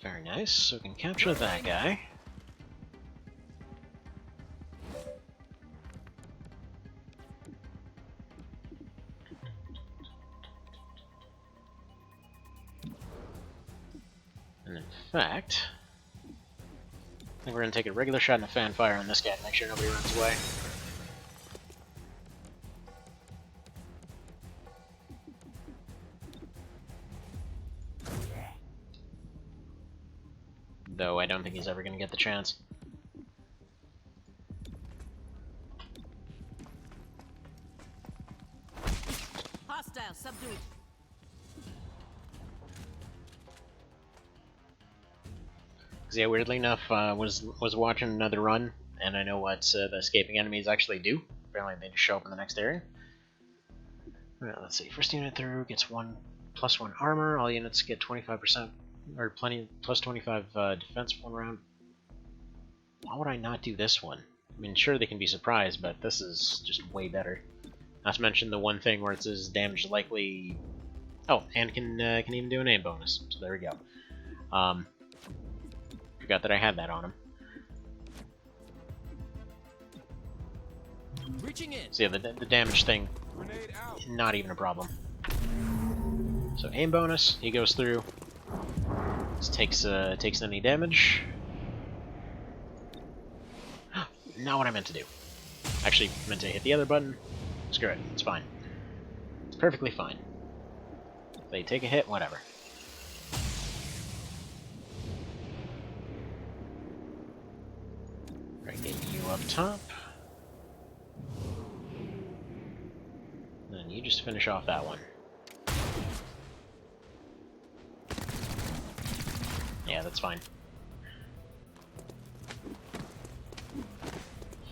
Very nice, so we can capture that guy. And in fact, I think we're going to take a regular shot and a fan fire on this guy to make sure nobody runs away. Though I don't think he's ever going to get the chance. Hostile subdued. Because yeah, weirdly enough, was watching another run, and I know what the escaping enemies actually do. Apparently they just show up in the next area. Alright, let's see. First unit through gets +1 armor. All units get 25%, or plus 25 defense for 1 round. Why would I not do this one? I mean, sure they can be surprised, but this is just way better. Not to mention the one thing where it says damage likely. Oh, and can even do an aim bonus. So there we go. Forgot that I had that on him. Reaching in. So yeah, the damage thing, Grenade out. not even a problem. So aim bonus, he goes through. This takes any damage. Not what I meant to do. Actually, meant to hit the other button. Screw it, it's fine. It's perfectly fine. If they take a hit, whatever. Right, get you up top. And you just finish off that one. Yeah, that's fine.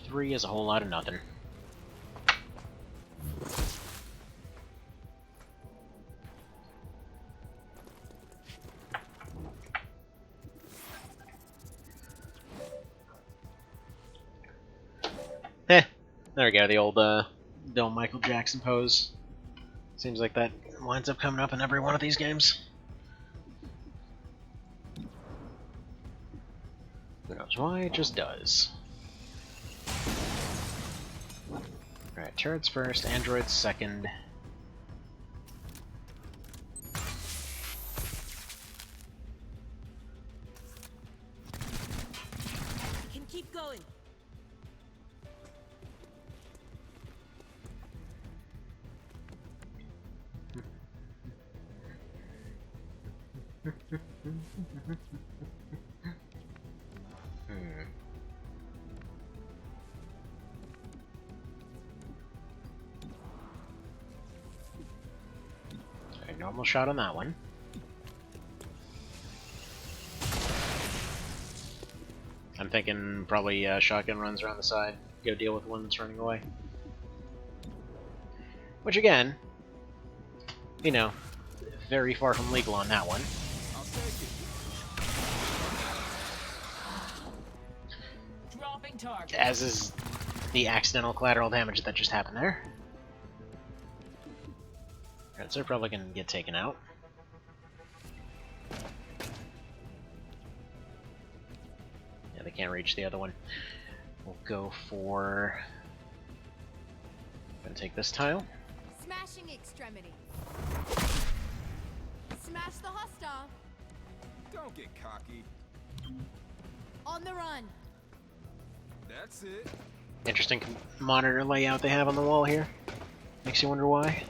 3 is a whole lot of nothing. There we go, the old Michael Jackson pose. Seems like that winds up coming up in every one of these games. Who knows why, it just does. Alright, turrets first, androids second. Can keep going. Alright, normal shot on that one. I'm thinking probably shotgun runs around the side, go deal with the one that's running away. Which again, you know, very far from legal on that one. I'll take it. Dropping target. As is the accidental collateral damage that just happened there. Alright, so they're probably gonna get taken out. Yeah, they can't reach the other one. We'll go for... Gonna take this tile. Smashing extremity. Smash the hostile. Don't get cocky. On the run. That's it. Interesting monitor layout they have on the wall here. Makes you wonder why.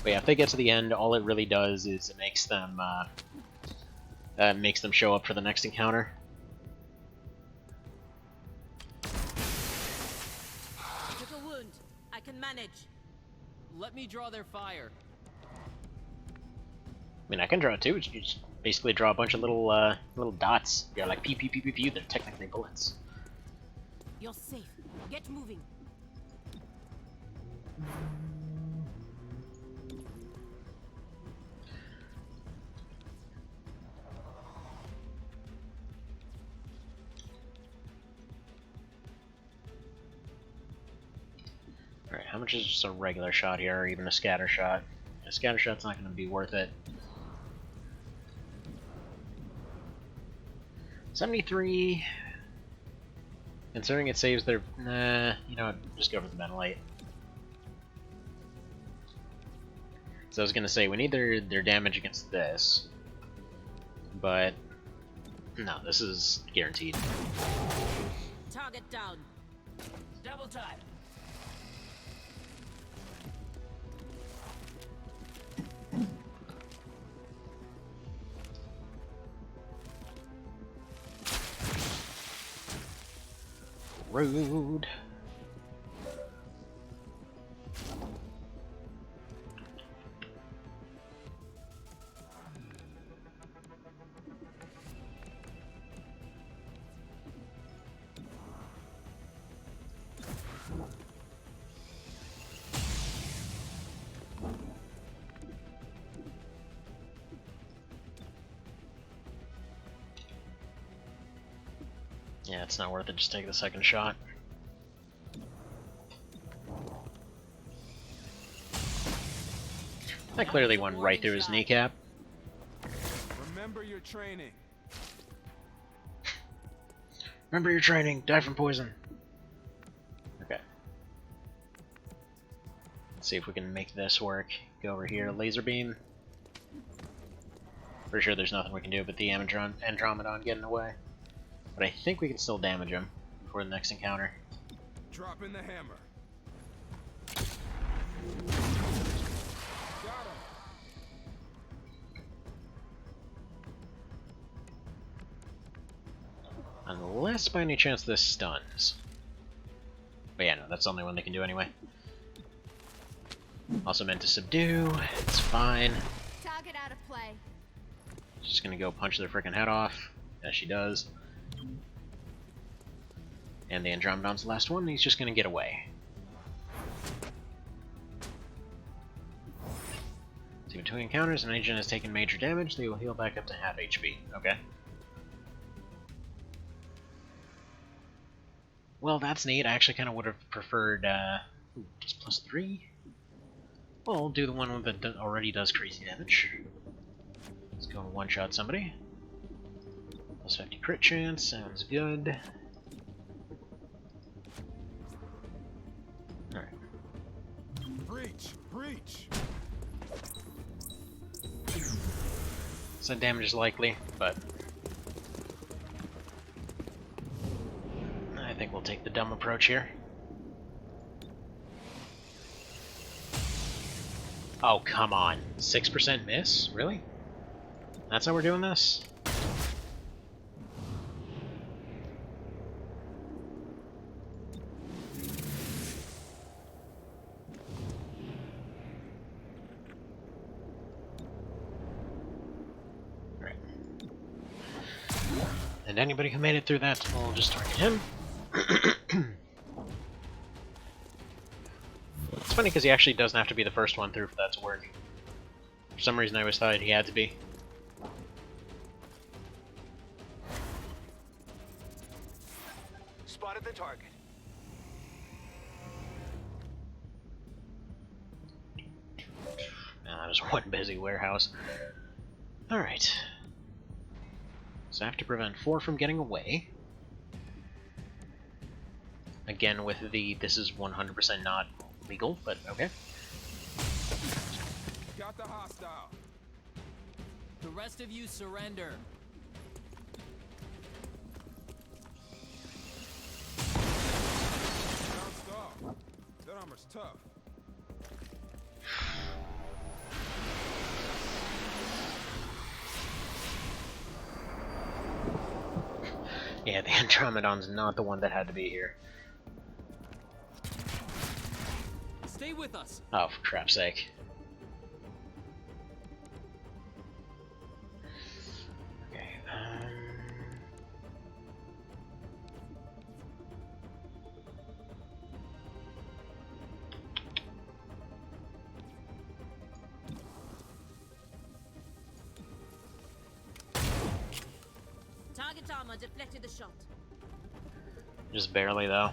But yeah, if they get to the end, all it really does is it makes them show up for the next encounter. Took a wound. I can manage. Let me draw their fire. I mean, I can draw it too. You just basically draw a bunch of little dots. You're like pew pew pew pew pew. They're technically bullets. You're safe. Get moving. Alright, how much is just a regular shot here, or even a scatter shot? A scatter shot's not going to be worth it. 73. Considering it saves their... Nah, you know what? Just go for the ventilate. So I was gonna say, we need their damage against this. But... no, this is guaranteed. Target down. Double time. Rude. Yeah, it's not worth it, just take the second shot. That clearly went right through his kneecap. Remember your training. Remember your training, die from poison. Okay. Let's see if we can make this work. Go over here, laser beam. For sure there's nothing we can do but the Andromedon getting away. But I think we can still damage him before the next encounter. Drop in the hammer. Got him. Unless by any chance this stuns. But yeah, no, that's the only one they can do anyway. Also meant to subdue, it's fine. Target out of play. Just gonna go punch their freaking head off, as she does. And the Andromedon's the last one, and he's just gonna get away. So between encounters, an agent has taken major damage, they will heal back up to half HP. Okay. Well, that's neat. I actually kind of would have preferred, just +3? Well, we'll do the one that already does crazy damage. Let's go and one-shot somebody. +50 crit chance, sounds good. Alright. Breach! Breach! So damage is likely, but I think we'll take the dumb approach here. Oh, come on. 6% miss? Really? That's how we're doing this? Right. And anybody who made it through that, we'll just target him. It's funny because he actually doesn't have to be the first one through for that to work. For some reason I always thought he had to be. Spotted the target. Nah, there's one busy warehouse. Alright. So I have to prevent 4 from getting away. Again with the, this is 100% not legal, but okay. Got the hostile. The rest of you surrender. Bounced off. That armor's tough. Yeah, the Andromedon's not the one that had to be here. Stay with us. Oh, for crap's sake. Okay, Target armor deflected the shot. just barely though.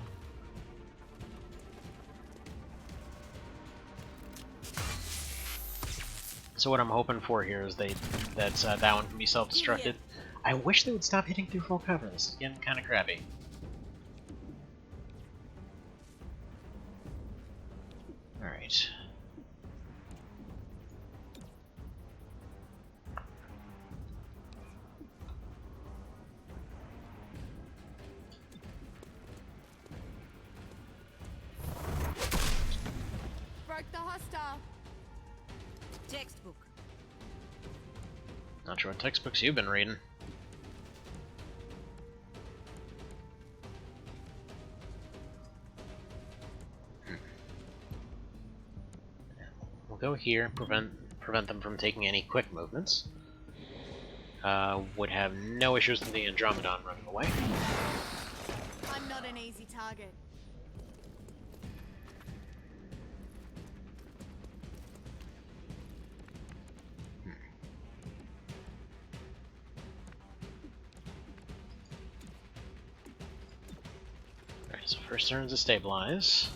So what I'm hoping for here is that one can be self-destructed. I wish they would stop hitting through full cover. This is getting kind of crappy. Alright. Broke the hostile. Textbook. Not sure what textbooks you've been reading. We'll go here, prevent them from taking any quick movements. Would have no issues with the Andromedon running away. I'm not an easy target. Alright, so first turn is to stabilize.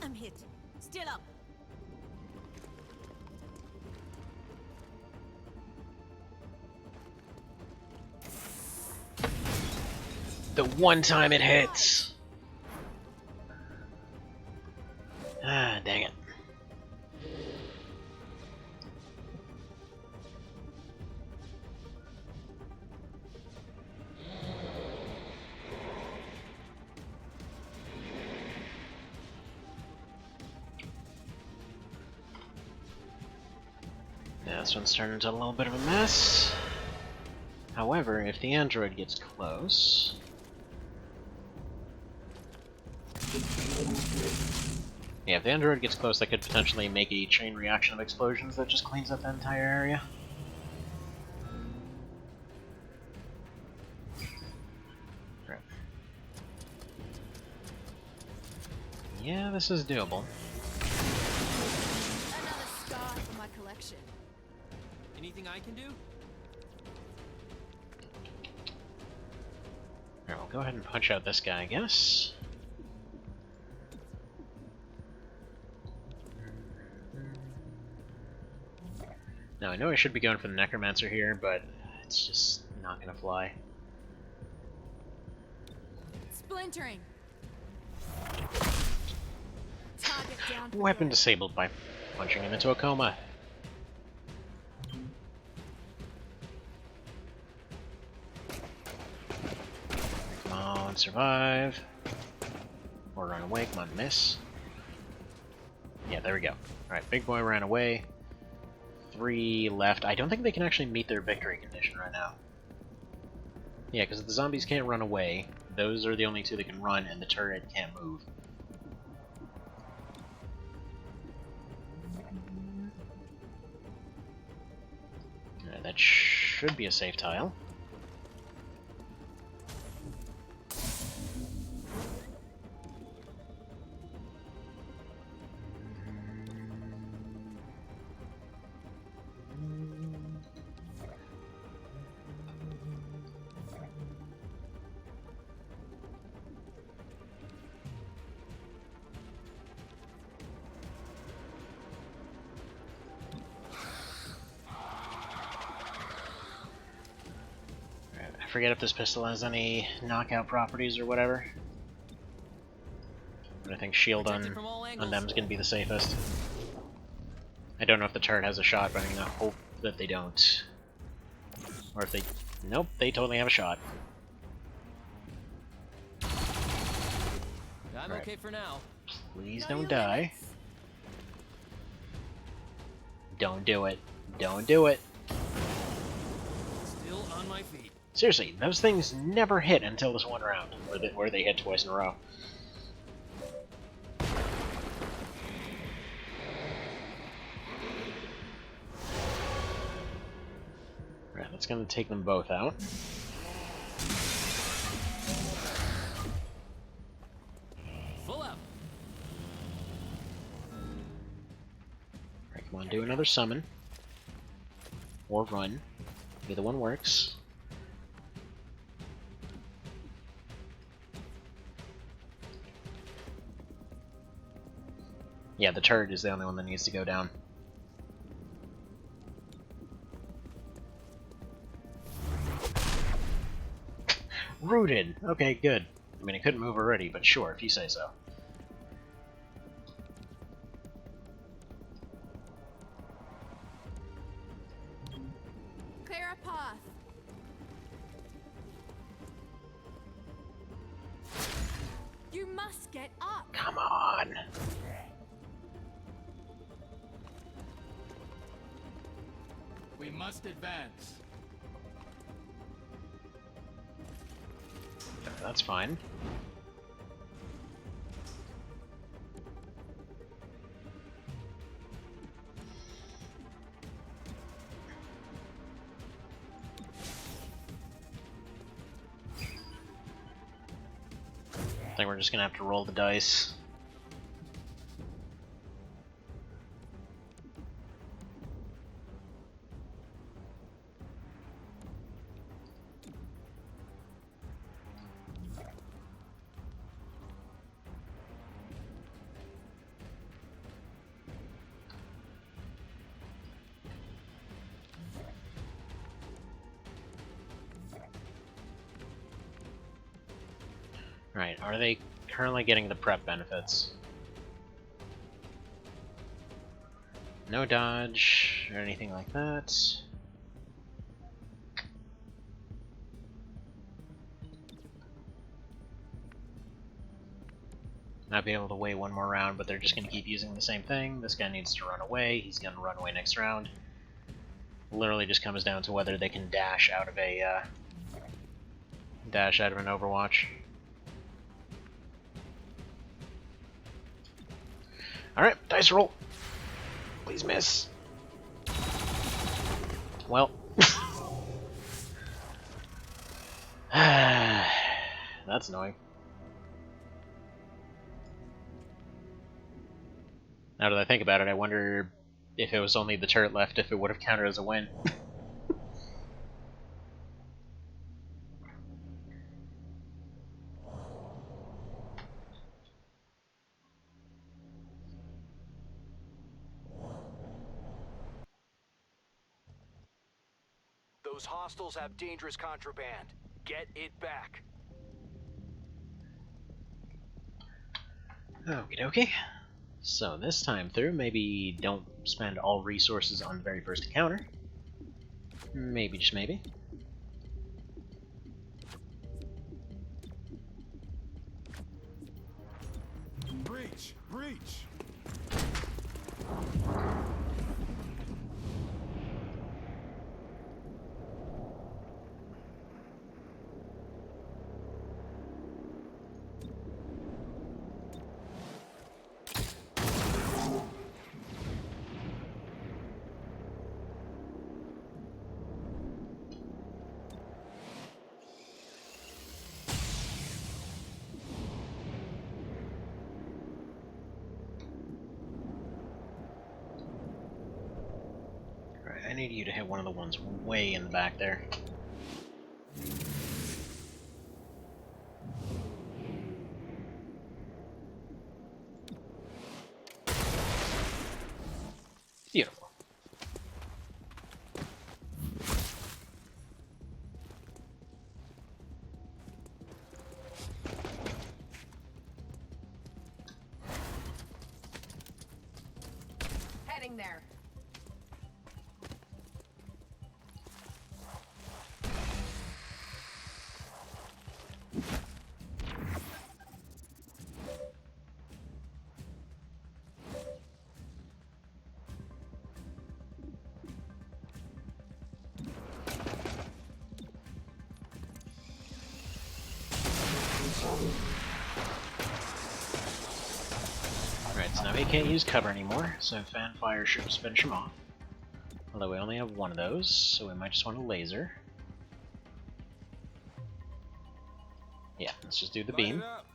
I'm hit. Still up. The one time it hits! Ah, dang it. Yeah, this one's turned into a little bit of a mess. However, if the android gets close... Yeah, if the android gets close, that could potentially make a chain reaction of explosions that just cleans up the entire area. Right. Yeah, this is doable. Another scar for my collection. Anything I can do? Alright, we'll go ahead and punch out this guy, I guess. Now, I know I should be going for the Necromancer here, but it's just not gonna fly. Splintering. Target down. for Weapon good. disabled by punching him into a coma. Come on, survive. Or run away, come on, miss. Yeah, there we go. Alright, big boy ran away. 3 left. I don't think they can actually meet their victory condition right now. Yeah, because the zombies can't run away. Those are the only 2 that can run, and the turret can't move. Alright, that should be a safe tile. I forget if this pistol has any knockout properties or whatever. But I think shield Protected from all on angles. them is going to be the safest. I don't know if the turret has a shot, but I'm going to hope that they don't. Or if they... Nope, they totally have a shot. I'm Right. okay for now. Please Know don't your die. limits. Don't do it. Don't do it. Still on my feet. Seriously, those things never hit until this one round, where they hit twice in a row. Right, that's gonna take them both out. Full up. other summon. Or run. Either one works. Yeah, the turret is the only one that needs to go down. Rooted! Okay, good. I mean, it couldn't move already, but sure, if you say so. Clear a path. You must get up. Come on! We must advance. That's fine. I think we're just gonna have to roll the dice. Right, are they currently getting the prep benefits? No dodge or anything like that. Not be able to wait one more round, but they're just going to keep using the same thing. This guy needs to run away. He's going to run away next round. Literally just comes down to whether they can dash out of an Overwatch. Alright, dice roll. Please miss. Well. That's annoying. Now that I think about it, I wonder if it was only the turret left, if it would have counted as a win. Those hostiles have dangerous contraband. Get it back. Okie dokie. So this time through, maybe don't spend all resources on the very first encounter. Maybe, just maybe. Breach! Breach! I need you to hit one of the ones way in the back there. Beautiful. Heading there. Alright, so now he can't use cover anymore, so fan fire should just finish him off. Although we only have one of those, so we might just want a laser. Yeah, let's just do the Light beam. it up.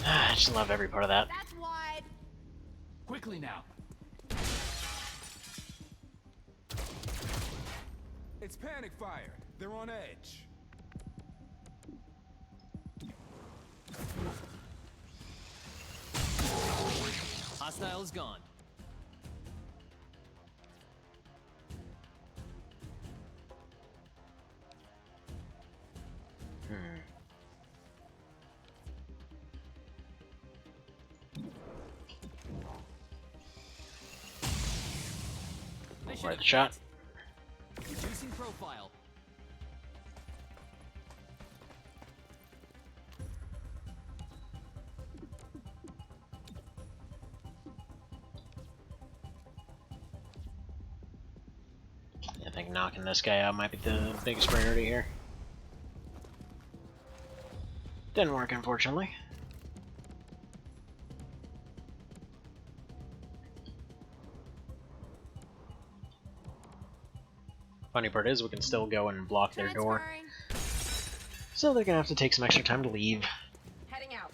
I just love every part of that. That's wide. Quickly now. It's panic fire. They're on edge. Hostile is gone. Mission Worth a shot. complete. Reducing profile. I think knocking this guy out might be the biggest priority here. Didn't work, unfortunately. Funny part is we can still go and block their door. Transferring. So they're gonna have to take some extra time to leave. Heading out.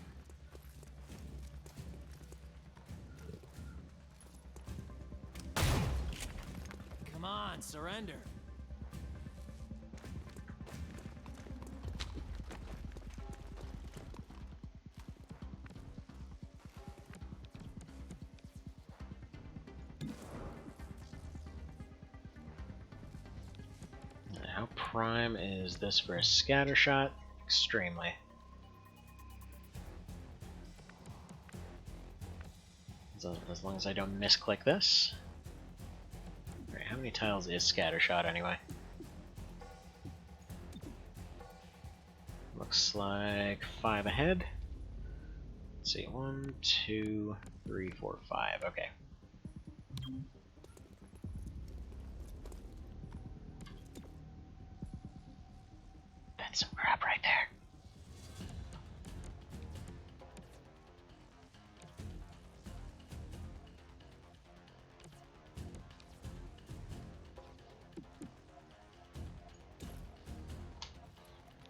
Come on, surrender. How prime is this for a scatter shot? Extremely. As long as I don't misclick this. Alright, how many tiles is scatter shot anyway? Looks like 5 ahead. Let's see, 1, 2, 3, 4, 5. Okay. That's some crap right there.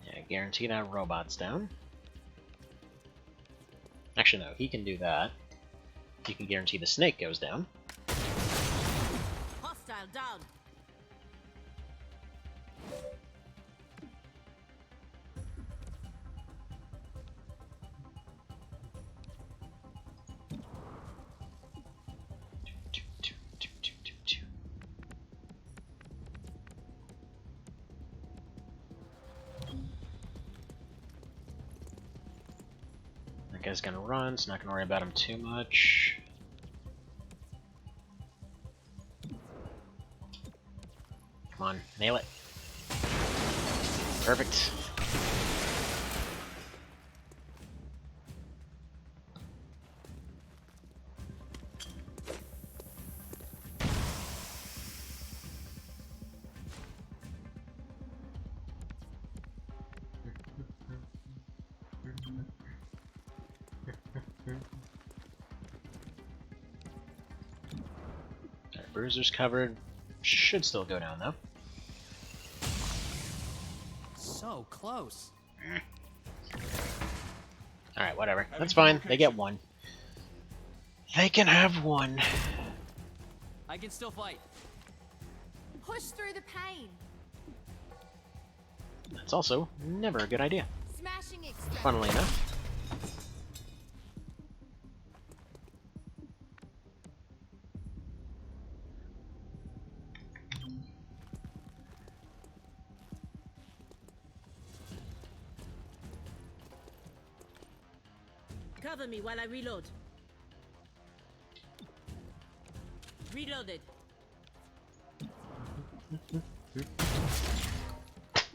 Yeah, guarantee that robot's down. Actually, no, he can do that. You can guarantee the snake goes down. Hostile down. That guy's gonna run, so not gonna worry about him too much. Come on, nail it. Perfect. Alright, bruiser's covered. Should still go down though. So close. Alright, whatever. That's fine. They get one. They can have one. I can still fight. Push through the pain. That's also never a good idea. Smashing extract. Funnily enough. Cover me while I reload. Reloaded.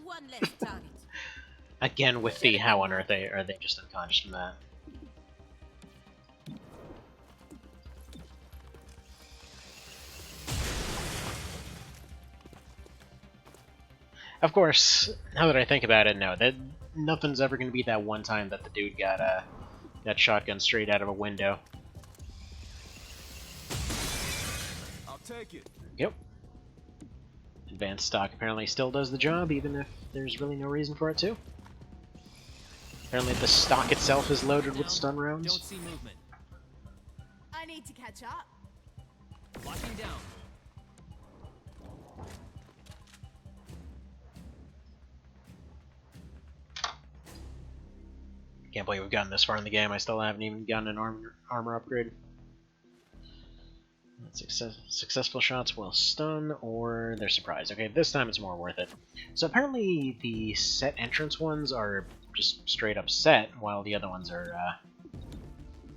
One less target. Again with the how on earth are they just unconscious from that? Of course, now that I think about it, no, that nothing's ever going to be that one time that the dude got that shotgun straight out of a window. I'll take it. Yep. Advanced stock apparently still does the job, even if there's really no reason for it to. Apparently the stock itself is loaded with stun Don't rounds. see movement. I need to catch up. Locking down. Can't believe we've gotten this far in the game. I still haven't even gotten an armor upgrade. Successful shots will stun, or they're surprised. Okay, this time it's more worth it. So apparently the set entrance ones are just straight up set, while the other ones are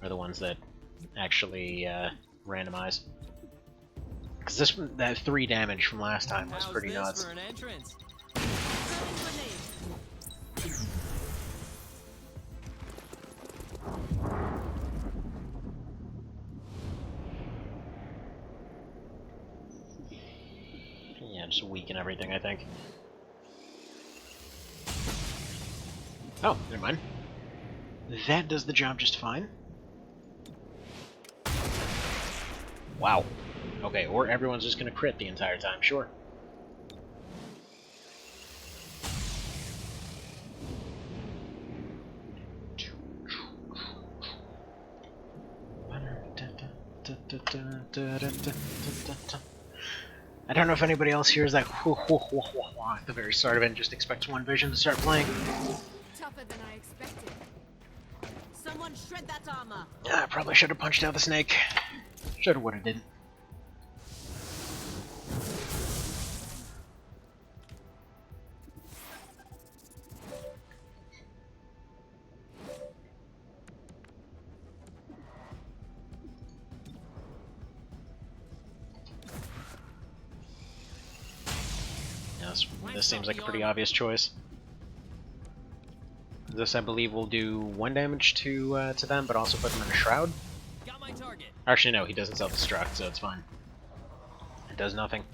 the ones that actually randomize. Because that 3 damage from last time was pretty nuts. For an entrance? Throwing grenade. Yeah, just weaken everything, I think. Oh, never mind. That does the job just fine. Wow. Okay, or everyone's just gonna crit the entire time, sure. I don't know if anybody else hears that at the very start of it and just expects One Vision to start playing. Tougher than I expected. Someone shred that armor. I probably should have punched out the snake. Shoulda, woulda, didn't. This seems like a pretty obvious choice. This, I believe, will do 1 damage to them, but also put them in a shroud. Got my target. Actually, no, he doesn't self-destruct, so it's fine. It does nothing.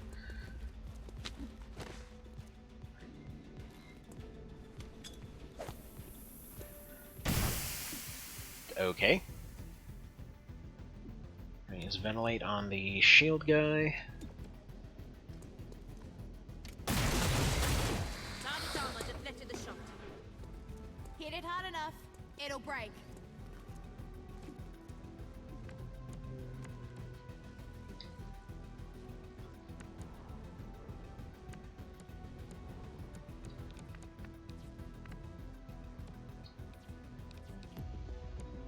Okay. Use ventilate on the shield guy. Target armor deflected the shot. Hit it hard enough, it'll break.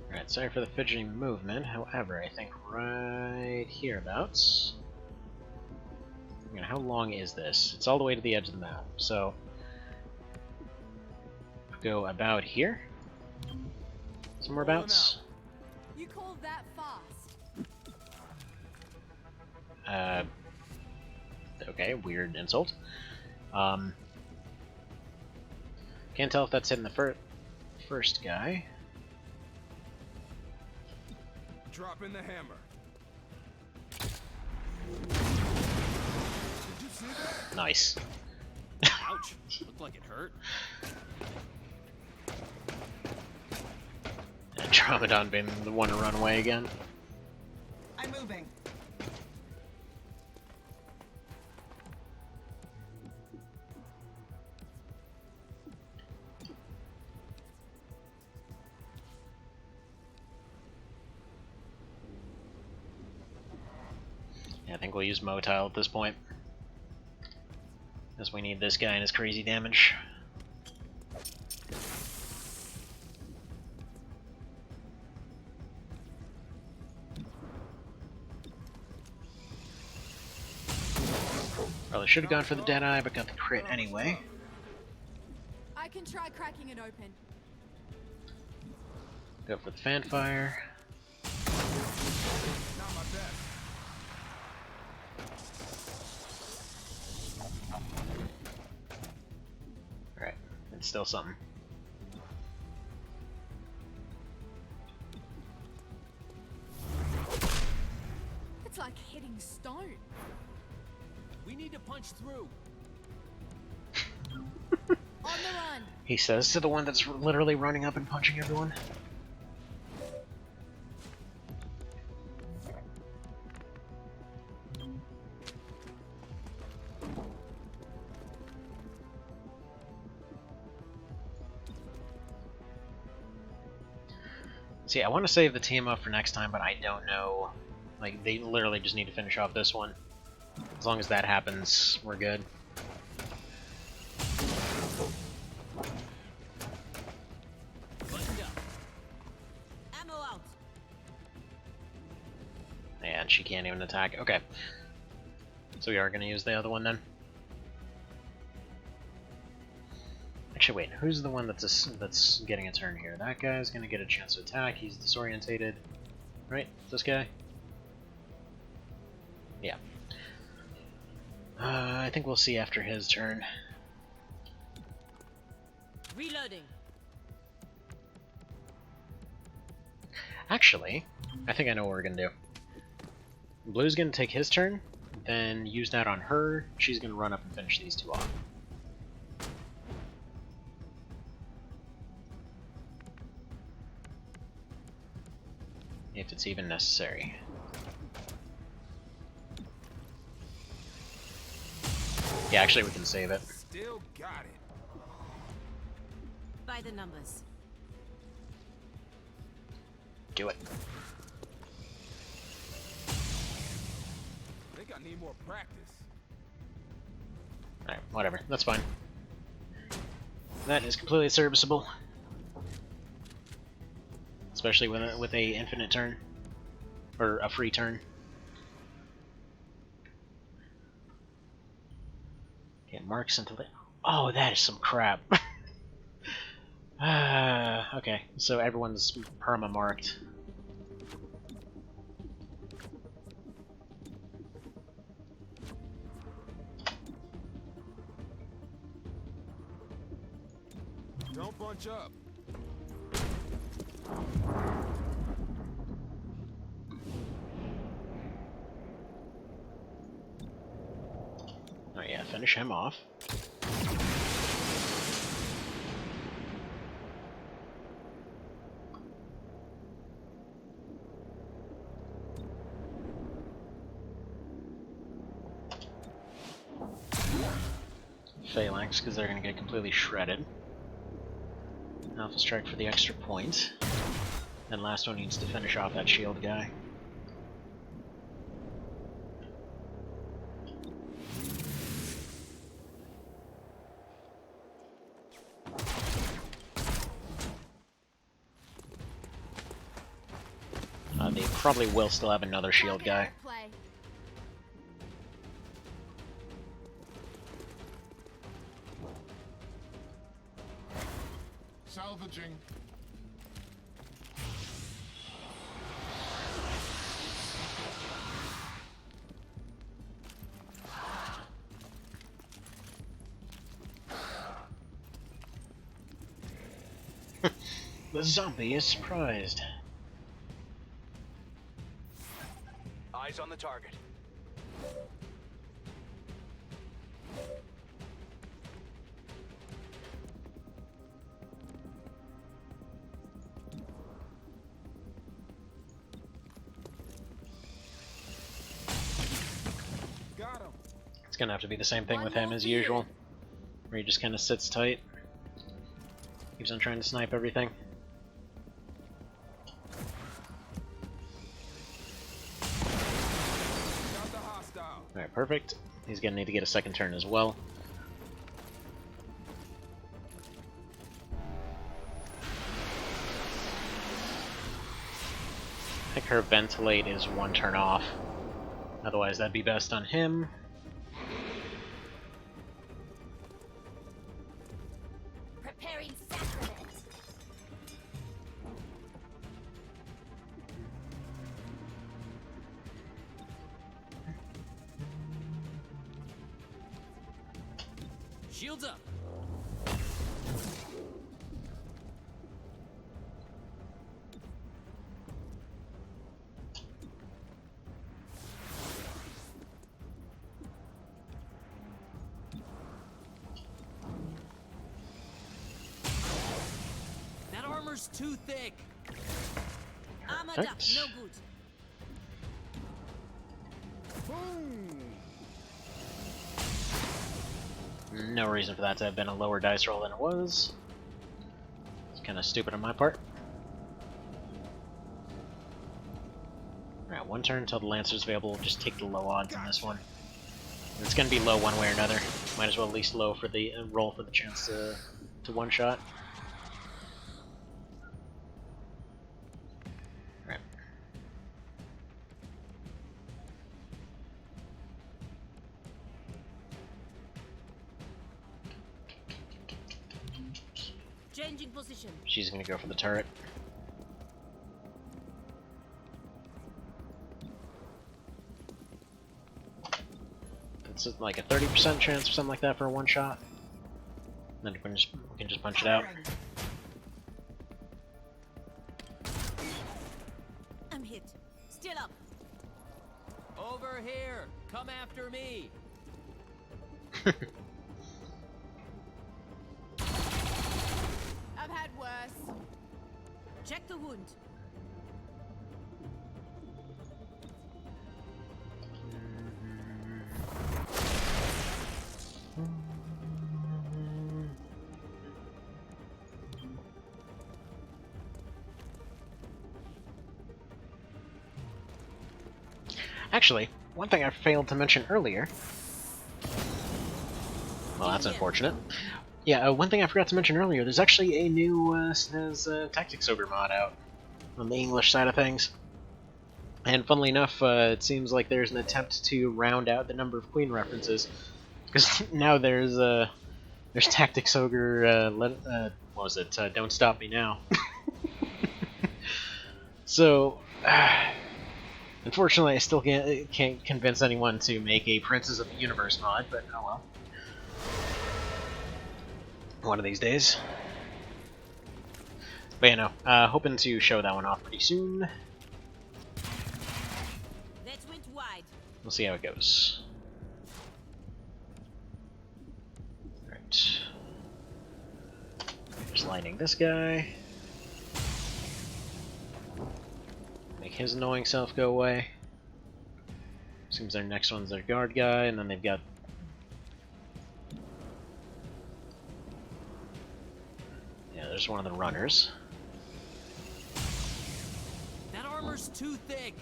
Alright, sorry for the fidgeting movement, however, I think right hereabouts... How long is this? It's all the way to the edge of the map, so... Go about here? Somewhere abouts? You call that fast? Okay, weird insult. Can't tell if that's hitting the first guy. Drop in the hammer. Did you see that? Nice. Ouch. Looked like it hurt. And Tromadon being the one to run away again. I'm moving. Yeah, I think we'll use Motile at this point. Because we need this guy and his crazy damage. Probably should have gone for the Deadeye, but got the crit anyway. I can try cracking it open. Go for the Fanfire. Not my best. Alright, it's still something. It's like hitting stone. We need to punch through. On the run. He says to the one that's literally running up and punching everyone. See, I want to save the team up for next time, but I don't know. Like, they literally just need to finish off this one. As long as that happens, we're good. Buttoned up. Ammo out. And she can't even attack. Okay. So we are going to use the other one then. Actually, wait. Who's the one that's getting a turn here? That guy's going to get a chance to attack. He's disorientated. Right? This guy? Yeah. I think we'll see after his turn. Reloading. Actually, I think I know what we're going to do. Blue's going to take his turn, then use that on her. She's going to run up and finish these two off. If it's even necessary. Yeah, actually we can save it. Still got it. By the numbers. Do it. I think I need more practice. Alright, whatever. That's fine. That is completely serviceable. Especially with a infinite turn. Or a free turn. Okay, marks until the... Oh, that is some crap. Okay, so everyone's perma-marked. Don't bunch up. Oh yeah, finish him off. Phalanx, because they're going to get completely shredded. Alpha Strike for the extra point. And last one needs to finish off that shield guy. They probably will still have another shield guy. Play. Salvaging. The zombie is surprised. Eyes on the target. Got him. It's gonna have to be the same thing with him as usual, where he just kind of sits tight, keeps on trying to snipe everything. Got the hostile. Alright, perfect. He's gonna need to get a second turn as well. I think her ventilate is one turn off. Otherwise that'd be best on him. Preparing sacrament. Shields up. That armor's too thick. Armored up, Perfect. no good. Boom. No reason for that to have been a lower dice roll than it was. It's kind of stupid on my part. Alright, one turn until the Lancer's available. We'll just take the low odds on this one. And it's gonna be low one way or another. Might as well at least low for the roll for the chance to one-shot. Alright. Changing position. She's gonna go for the turret. It's like a 30% chance or something like that for a one shot. Then we can just punch it out. I'm hit. Still up. Over here. Come after me. I've had worse. Check the wound. Actually, one thing I failed to mention earlier. Well, that's unfortunate. Yeah, one thing I forgot to mention earlier, there's actually a new SNES Tactics Ogre mod out on the English side of things. And funnily enough, it seems like there's an attempt to round out the number of Queen references. Because now there's Tactics Ogre, what was it, Don't Stop Me Now. So, unfortunately I still can't convince anyone to make a Princess of the Universe mod, but oh well. One of these days. But you know, hoping to show that one off pretty soon. That went wide. We'll see how it goes. Alright. Just lighting this guy. Make his annoying self go away. Seems their next one's their guard guy, and then they've got... Yeah, there's one of the runners. That armor's too thick.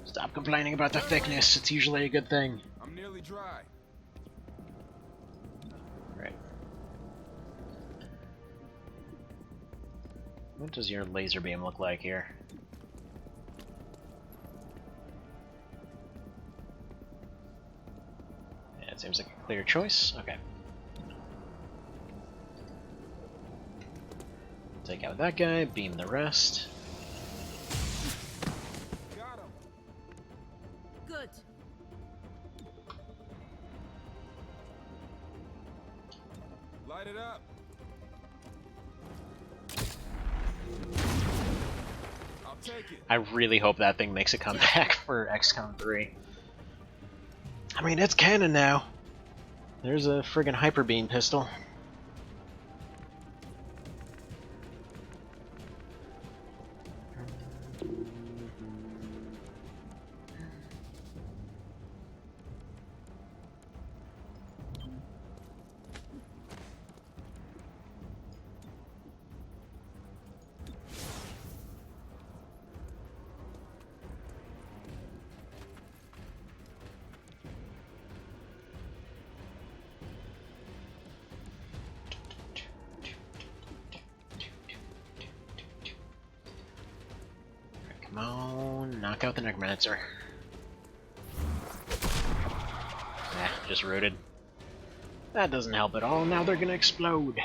Stop complaining about the thickness, it's usually a good thing. I'm nearly dry. Right. What does your laser beam look like here? Yeah, it seems like a clear choice. Okay. Take out that guy, beam the rest. Got him. Good. Light it up. I'll take it. I really hope that thing makes a comeback for XCOM 3. I mean, it's canon now. There's a friggin' hyper beam pistol. Come on, knock out the Necromancer. Just rooted. That doesn't help at all, now they're gonna explode.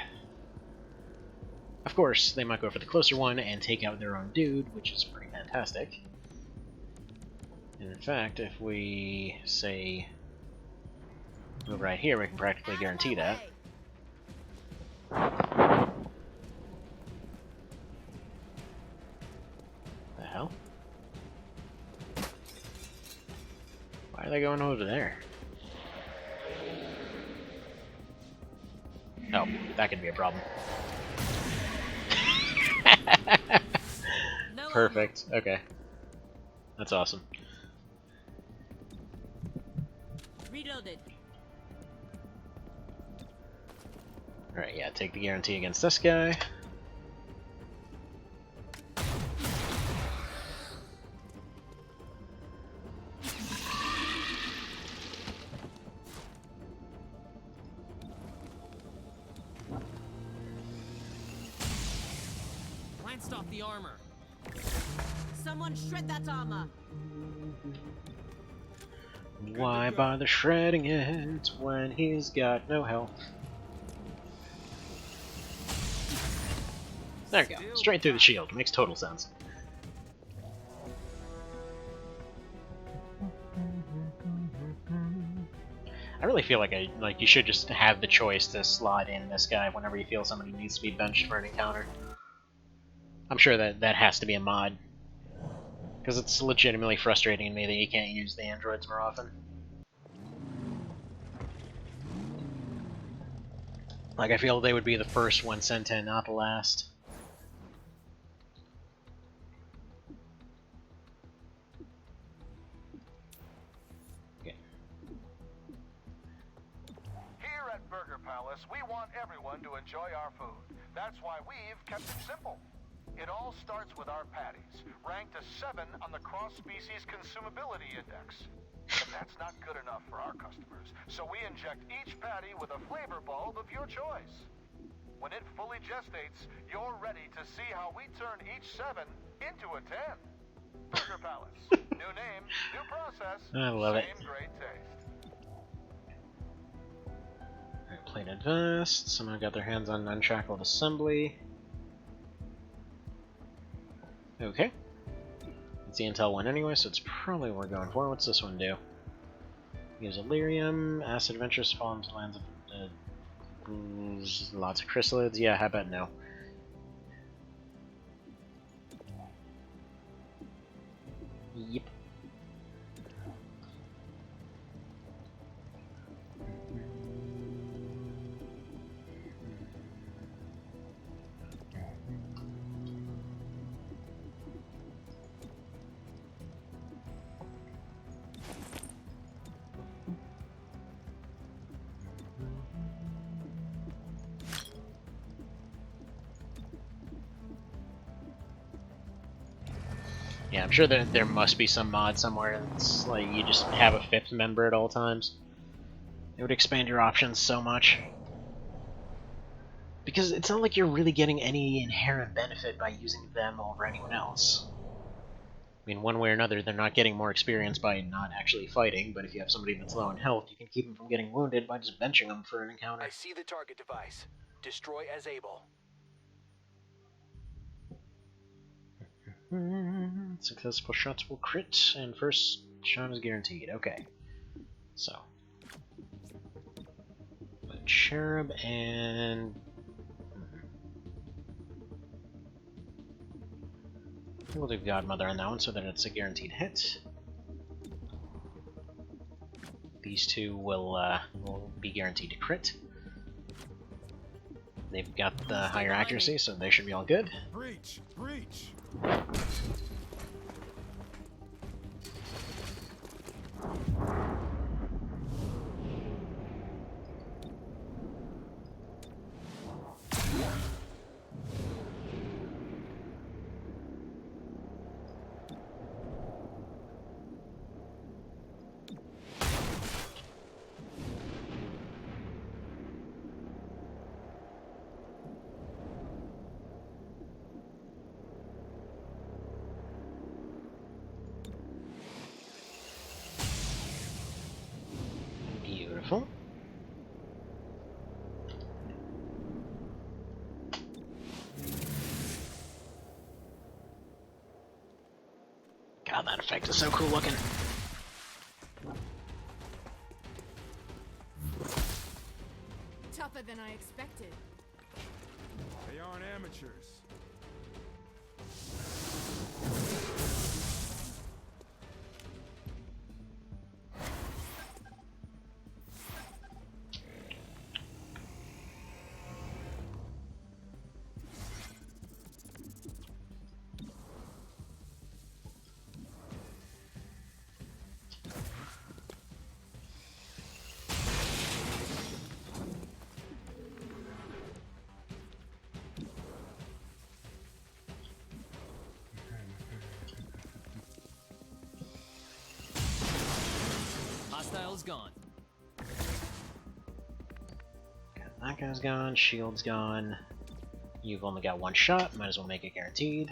Of course, they might go for the closer one and take out their own dude, which is pretty fantastic. And in fact, if we, say, move right here, we can practically guarantee that. The hell? Why are they going over there? Oh, that could be a problem. No Perfect. Okay. That's awesome. Reloaded. Alright, yeah, take the guarantee against this guy. and stop the armor. Someone shred that armor. Why bother shredding it when he's got no health? There we go. Straight through the shield. Makes total sense. I really feel like you should just have the choice to slot in this guy whenever you feel somebody needs to be benched for an encounter. I'm sure that has to be a mod. Because it's legitimately frustrating to me that you can't use the androids more often. Like, I feel they would be the first one sent in, not the last. Okay. Here at Burger Palace, we want everyone to enjoy our food. That's why we've kept it simple. It all starts with our patties, ranked a 7 on the cross-species consumability index. But that's not good enough for our customers, so we inject each patty with a flavor bulb of your choice. When it fully gestates, you're ready to see how we turn each 7 into a 10. Burger Palace. New name, new process, I love it. same great taste. Alright, plated vest. Someone got their hands on unshackled assembly. Okay. It's the intel one anyway, so it's probably what we're going for. What's this one do? Use Illyrium, acid adventure spawns, lands of lots of chrysalids. Yeah, how about no? Yep. Yeah, I'm sure that there must be some mod somewhere that's like you just have a 5th member at all times. It would expand your options so much. Because it's not like you're really getting any inherent benefit by using them over anyone else. I mean, one way or another, they're not getting more experience by not actually fighting, but if you have somebody that's low in health, you can keep them from getting wounded by just benching them for an encounter. I see the target device. Destroy as able. Successful shots will crit, and first shot is guaranteed. Okay. So. Put Cherub and... We'll do Godmother on that one so that it's a guaranteed hit. These two will be guaranteed to crit. They've got the higher accuracy, so they should be all good. Breach! Breach! Beautiful. God, that effect is so cool looking. Tougher than I expected. They aren't amateurs. Hostile's gone. That guy's gone, shield's gone. You've only got one shot, might as well make it guaranteed.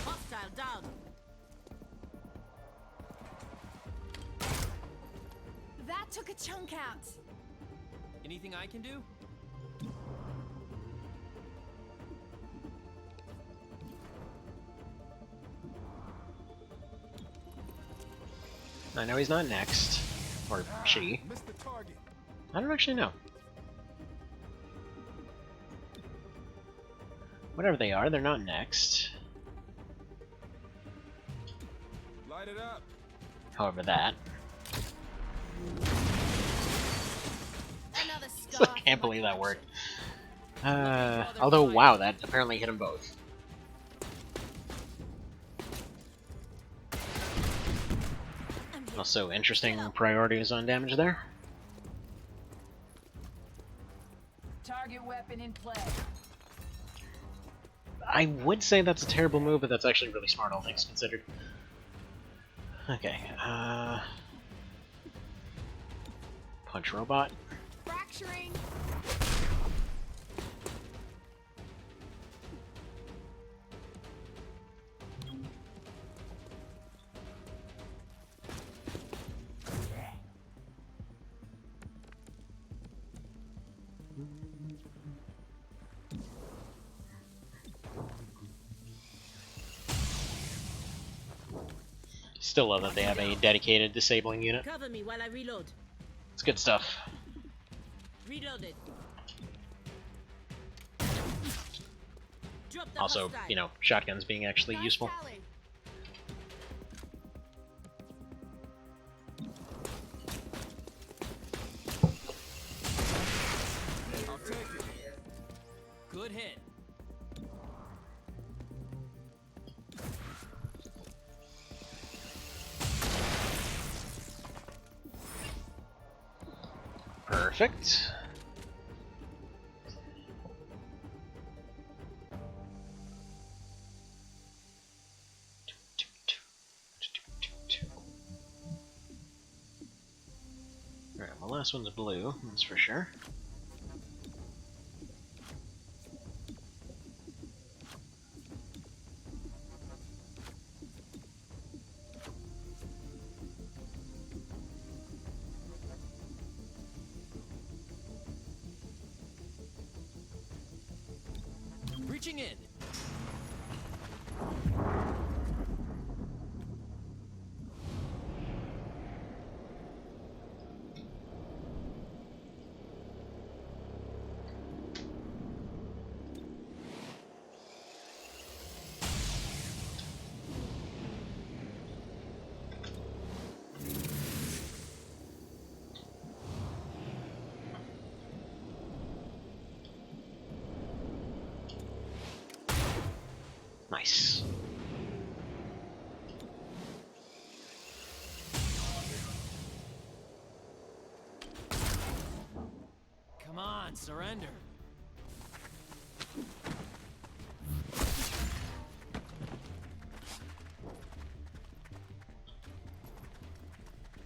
Hostile down. That took a chunk out. Anything I can do? I know he's not next. Or she. Missed the target. I don't actually know. Whatever they are, they're not next. Light it up. However, that. Another I scar. can't believe that worked. Although, wow, that apparently hit them both. Also, interesting priorities on damage there. Target weapon in play. I would say that's a terrible move, but that's actually really smart, all things considered. Okay, punch robot. Fracturing. Still love that they have a dedicated disabling unit. Cover me while I reload. It's good stuff. Reloaded. Drop the Also, hostile. you know, shotguns being actually Nice useful. tally. I'll take it. Good hit. Perfect. Alright, well, last one's blue, that's for sure. Reaching in. Nice. Come on, surrender.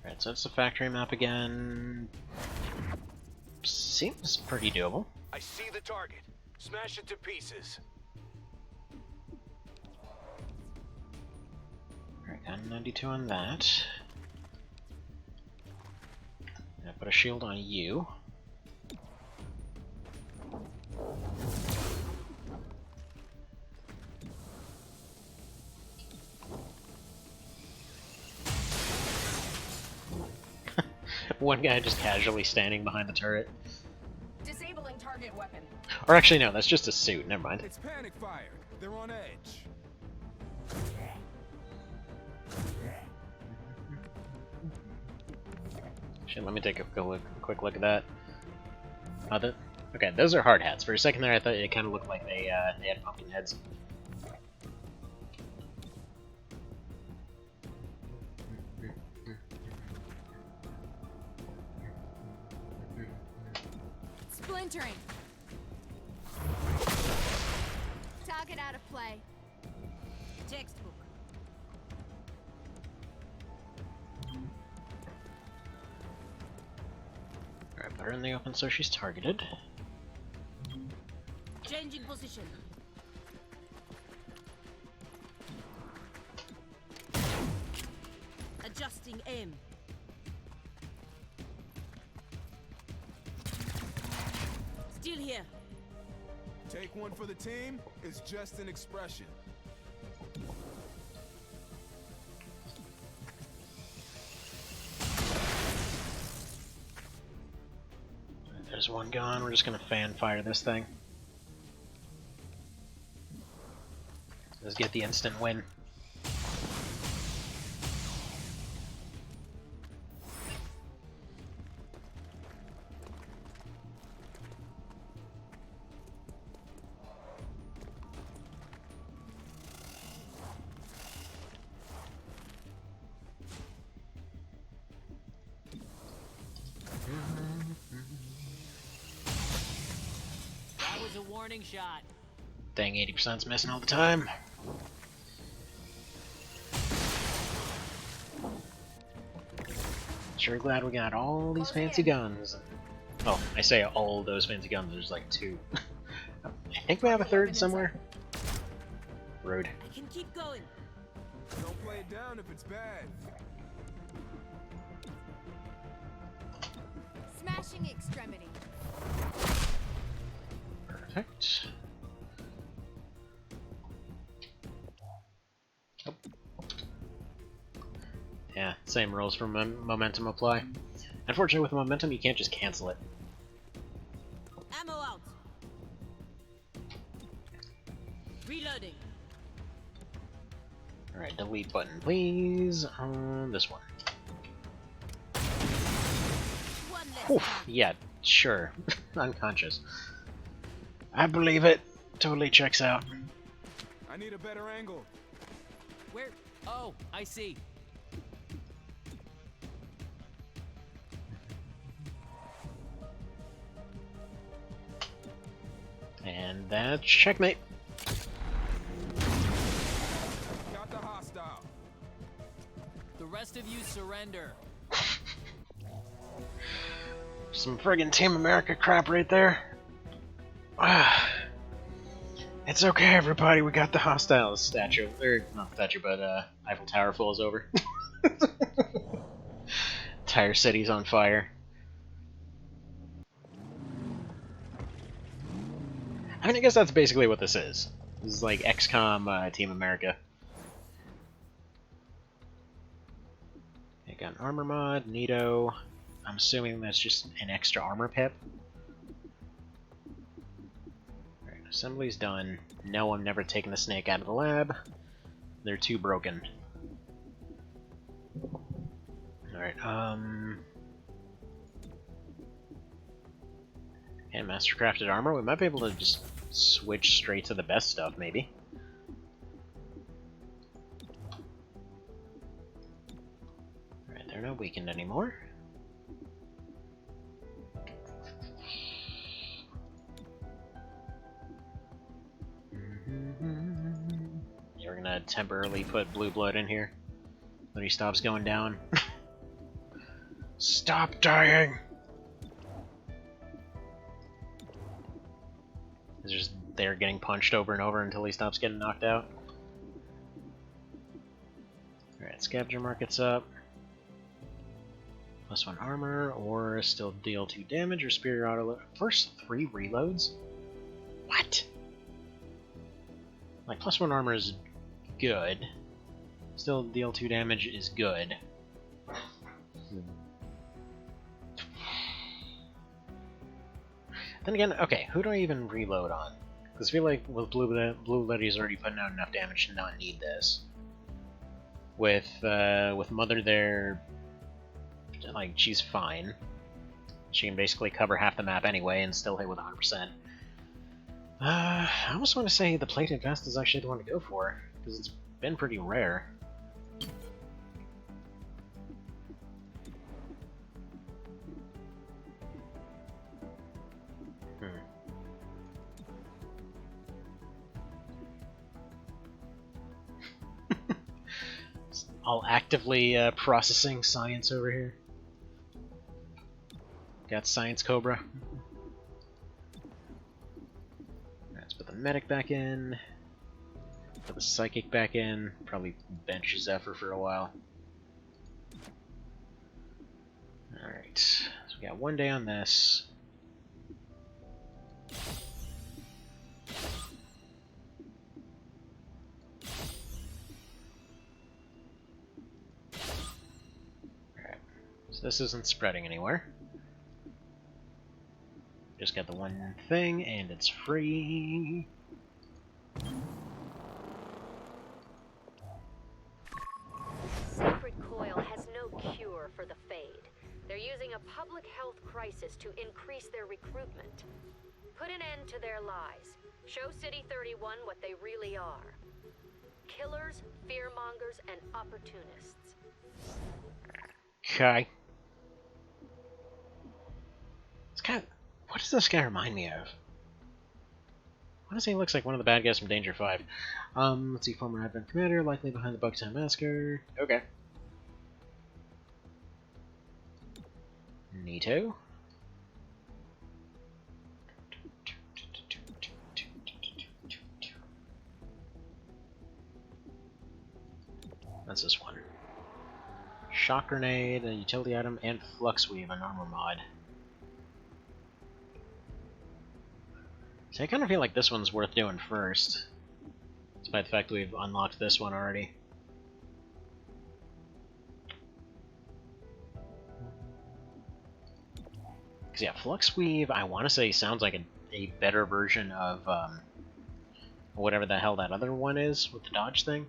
Alright, so it's the factory map again. Seems pretty doable. I see the target. Smash it to pieces. Alright, got 92 on that. Gonna put a shield on you. One guy just casually standing behind the turret. Disabling target weapon. Or actually, no, that's just a suit. Never mind. It's panic fire. They're on edge. Shit, let me take a quick look at that. Okay, those are hard hats. For a second there, I thought it kind of looked like they had pumpkin heads. Splintering. Target out of play. Textbook. Alright, put her in the open so she's targeted. Changing position. Adjusting aim. Still here. Take one for the team is just an expression. There's one gone. We're just gonna fan fire this thing. Let's get the instant win. That was a warning shot. Dang, 80%'s missing all the time. Sure glad we got all these fancy guns. Oh, I say all those fancy guns, there's like 2. I think we have a 3rd somewhere. Rude. I can keep going. Don't play it down if it's bad. Smashing extremity. Perfect. Oh. Yeah, same rules for momentum apply. Unfortunately, with momentum, you can't just cancel it. Ammo out. Reloading. Alright, delete button, please, on this one. One less Whew, time. yeah, sure. Unconscious. I believe it. Totally checks out. I need a better angle. Where? Oh, I see. And that's checkmate. Got the hostile. The rest of you surrender. Some friggin' Team America crap right there. It's okay, everybody. We got the hostile statue. Or, not statue, but Eiffel Tower falls over. Entire city's on fire. I mean, I guess that's basically what this is. This is like XCOM Team America. I got an armor mod, neato. I'm assuming that's just an extra armor pip. Alright, assembly's done. No, I'm never taking the snake out of the lab. They're too broken. Alright, and mastercrafted armor. We might be able to just switch straight to the best stuff, maybe. Alright, they're not weakened anymore. Yeah, we're gonna temporarily put blue blood in here. When he stops going down. Stop dying! It's just there getting punched over and over until he stops getting knocked out. Alright, scavenger market's up. +1 armor, or still deal 2 damage, or superior auto. First 3 reloads? What? Like, +1 armor is good. Still deal 2 damage is good. Then again, okay, who do I even reload on? Because I feel like with Blue Letty's already putting out enough damage to not need this. With Mother there, like, she's fine. She can basically cover half the map anyway and still hit with 100%. I almost want to say the plated vest is actually the one to go for, because it's been pretty rare. All actively processing science over here. Got Science Cobra. Let's the medic back in. Put the psychic back in. Probably bench Zephyr for a while. Alright, so we got 1 day on this. Alright, so this isn't spreading anywhere. Just got the one thing, and it's free. Sacred Coil has no cure for the Fade. They're using a public health crisis to increase their recruitment. Put an end to their lies. Show City 31 what they really are. Killers, fearmongers, and opportunists. Okay. It's kind of... What does this guy remind me of? I want to say he looks like one of the bad guys from Danger 5. Let's see, former Advent Commander, likely behind the Bucktown Massacre. Okay. Neato. That's this one. Shock Grenade, a utility item, and Flux Weave, an armor mod. So I kind of feel like this one's worth doing first, despite the fact that we've unlocked this one already. Because yeah, Flux Weave, I want to say, sounds like a better version of whatever the hell that other one is with the dodge thing.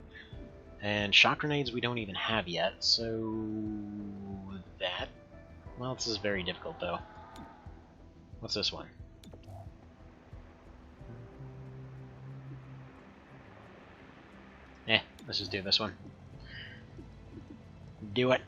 And Shock Grenades we don't even have yet, so that... Well, this is very difficult though. What's this one? Let's just do this one. Do it.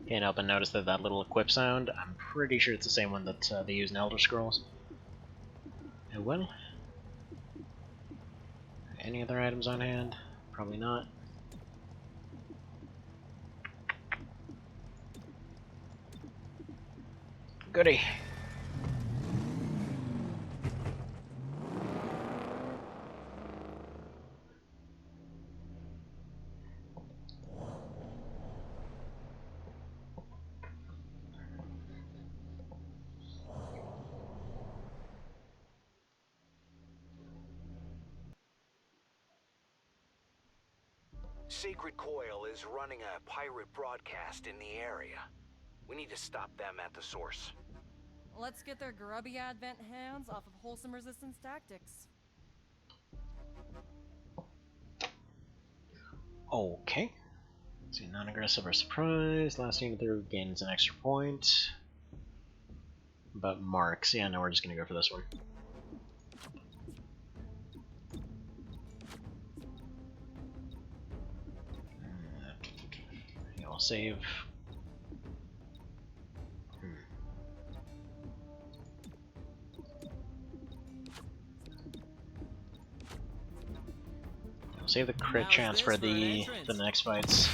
Can't help but notice that that little equip sound, I'm pretty sure it's the same one that they use in Elder Scrolls. Oh well. Any other items on hand? Probably not. Goody. Sacred Coil is running a pirate broadcast in the area. We need to stop them at the source. Let's get their grubby Advent hands off of wholesome resistance tactics. Okay. Let's see, non-aggressive or surprise. Last unit through gains an extra point. But marks. Yeah, no, we're just gonna go for this one. I'll save. I'll save the crit chance for the next fights.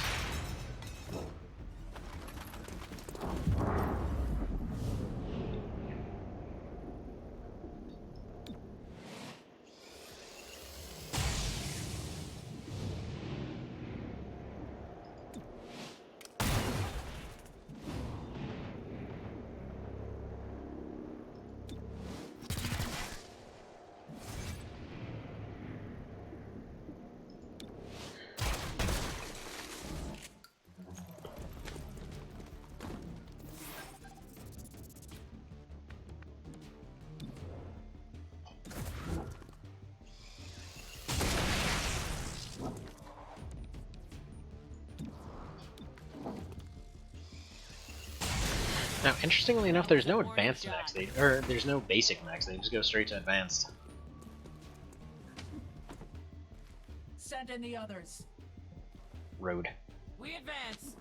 Now, interestingly enough, there's no advanced max. There's no basic max. They just go straight to advanced. Send in the others. Road. We advance.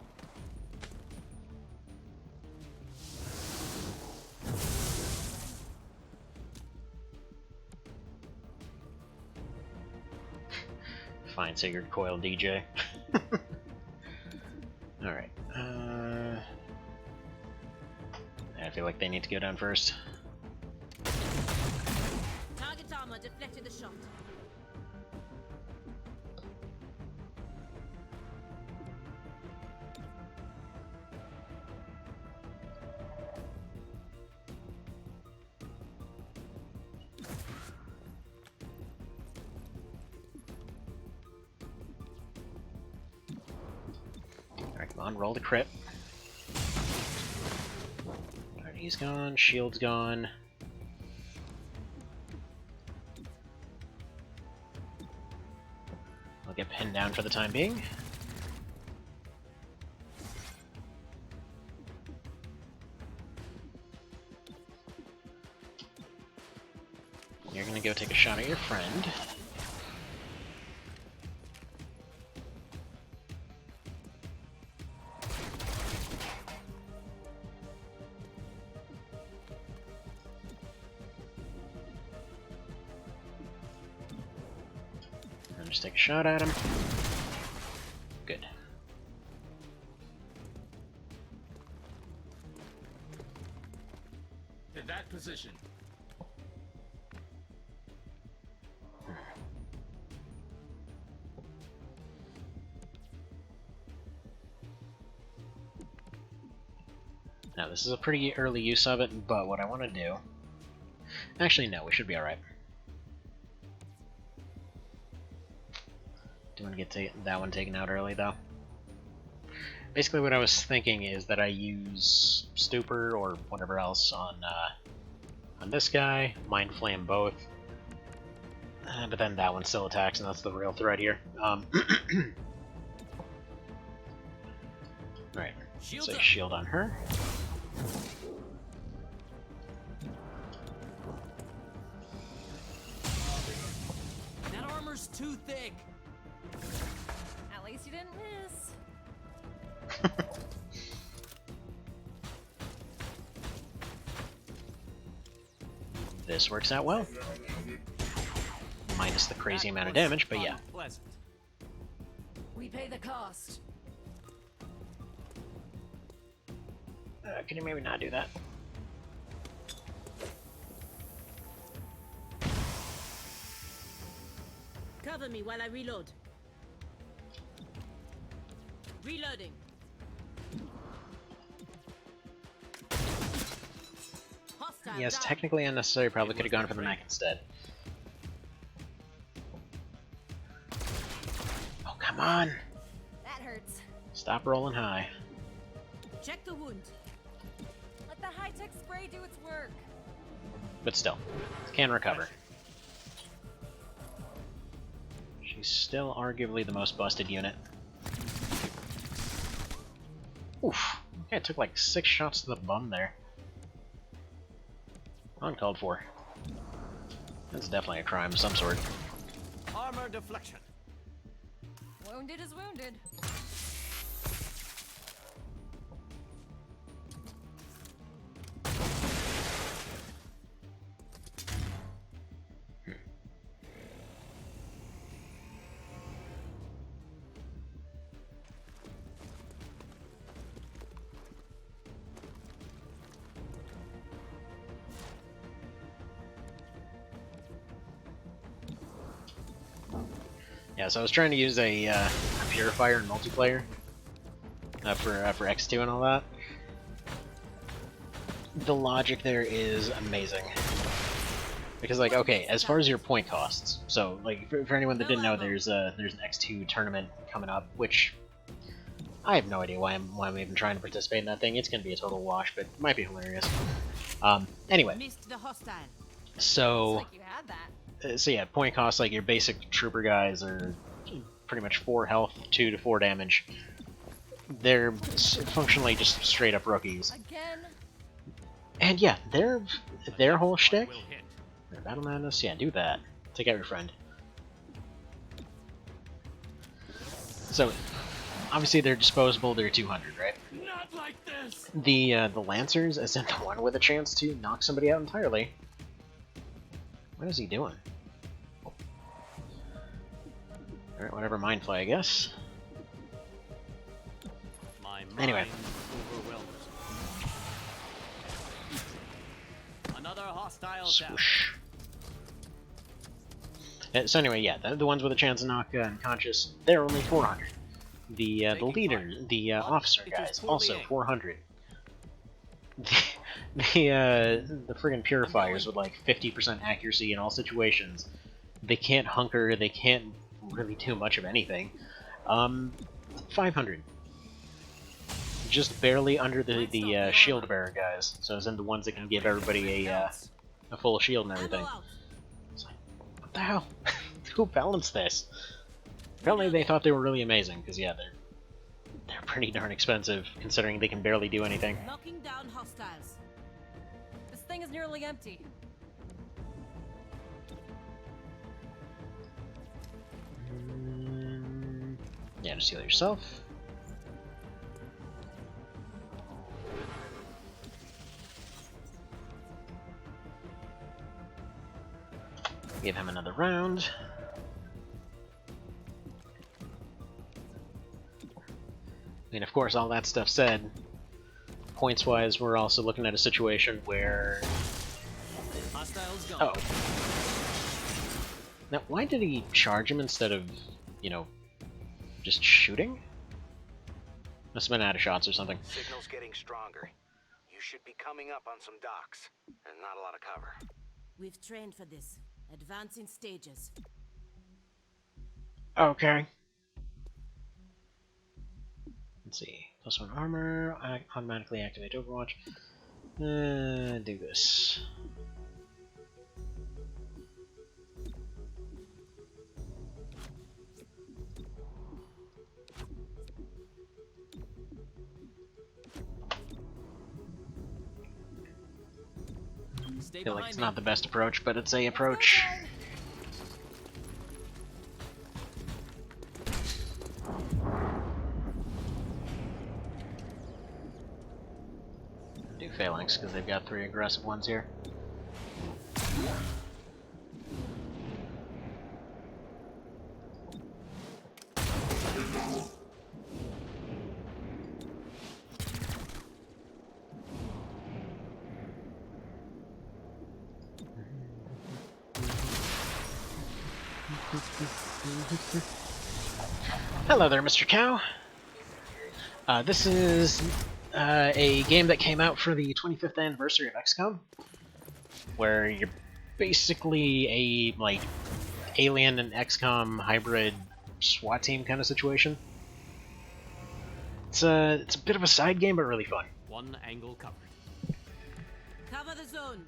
Fine, Sigurd Coil DJ. Alright. I feel like they need to go down first. Target armor deflected the shot. Alright, come on, roll the crit. Alright, he's gone, shield's gone. I'll get pinned down for the time being. You're gonna go take a shot at your friend. And just take a shot at him. Good. In that position. Now, this is a pretty early use of it, but what I want to do... Actually, no, we should be alright. Do want to get that one taken out early, though. Basically, what I was thinking is that I use Stupor or whatever else on this guy, Mind Flame both, but then that one still attacks, and that's the real threat here. Right, so shield on her. That armor's too thick. At least you didn't miss. This works out well. Minus the crazy amount of damage, but yeah. We pay the cost. Can you maybe not do that? Cover me while I reload. Reloading. Hostile Yes, down. technically unnecessary. Probably could have gone for the mech instead. Oh, come on! That hurts. Stop rolling high. Check the wound. Let the high-tech spray do its work. But still, can recover. She's still arguably the most busted unit. Oof. Okay, it took like 6 shots to the bum there. Uncalled for. That's definitely a crime of some sort. Armor deflection. Wounded is wounded. Yeah, so I was trying to use a purifier in multiplayer for X2 and all that. The logic there is amazing. Because, like, okay, as far as your point costs, so, like, for anyone that didn't know, there's an X2 tournament coming up, which I have no idea why I'm even trying to participate in that thing. It's gonna be a total wash, but it might be hilarious. Anyway, Missed the hostile. so... Like you had that. So yeah, point cost, like your basic trooper guys are pretty much 4 health, 2 to 4 damage. They're functionally just straight up rookies. Again. And yeah, their whole shtick, their Battle Madness, yeah, do that. Take out your friend. So, obviously they're disposable, they're 200, right? Not like this. The Lancers isn't the one with a chance to knock somebody out entirely. What is he doing? Alright, whatever, mind play, I guess. Anyway. Another hostile Swoosh. So anyway, yeah, the ones with a chance to knock unconscious, they're only 400. The leader, the officer guys, also 400. The friggin' purifiers with like 50% accuracy in all situations. They can't hunker, they can't really do much of anything. 500. Just barely under the shield bearer guys. So as in the ones that can give everybody a full shield and everything. It's like, what the hell? Who balanced this? Apparently they thought they were really amazing, because yeah, they're pretty darn expensive, considering they can barely do anything. Knocking down hostiles. This thing is nearly empty. Yeah, just heal yourself. Give him another round. I mean, of course, all that stuff said, points-wise, we're also looking at a situation where... Oh. Now, why did he charge him instead of, you know, just shooting? Must have been out of shots or something. Signal's getting stronger. You should be coming up on some docks, and not a lot of cover. We've trained for this. Advance in stages. Okay. Let's see. +1 armor, automatically activate Overwatch. Do this. I feel like it's not the best approach, but it's a approach. Do phalanx because they've got 3 aggressive ones here. Hello there, Mr. Cow. This is a game that came out for the 25th anniversary of XCOM, where you're basically a like Alien and XCOM hybrid SWAT team kind of situation. It's a bit of a side game, but really fun. One angle covered. Cover the zone.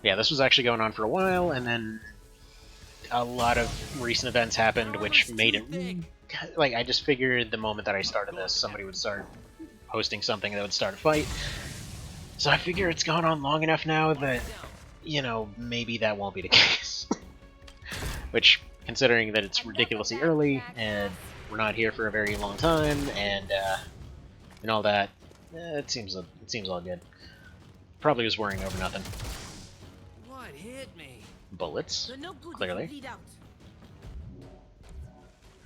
Yeah, this was actually going on for a while, and then a lot of recent events happened, which made it... Like, I just figured the moment that I started this, somebody would start posting something that would start a fight. So I figure it's gone on long enough now that, you know, maybe that won't be the case. Which, considering that it's ridiculously early, and we're not here for a very long time, and all that, it seems all good. Probably was worrying over nothing. What hit me? Bullets, clearly.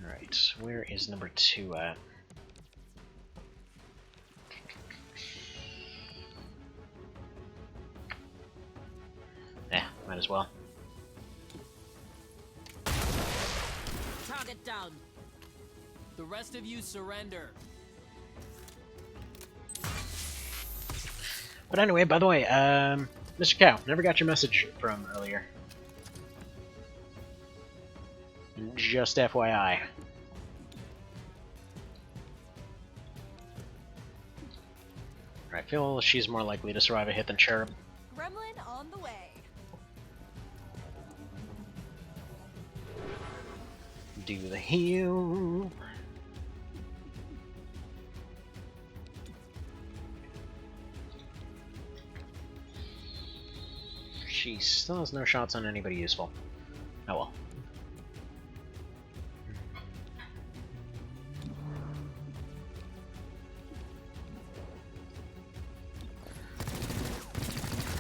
Alright, where is number 2 at? Yeah, might as well. Target down. The rest of you surrender. But anyway, by the way, Mr. Cow, never got your message from earlier. Just FYI. I feel she's more likely to survive a hit than Cherub. Gremlin on the way. Do the heal. she still has no shots on anybody useful. Oh well.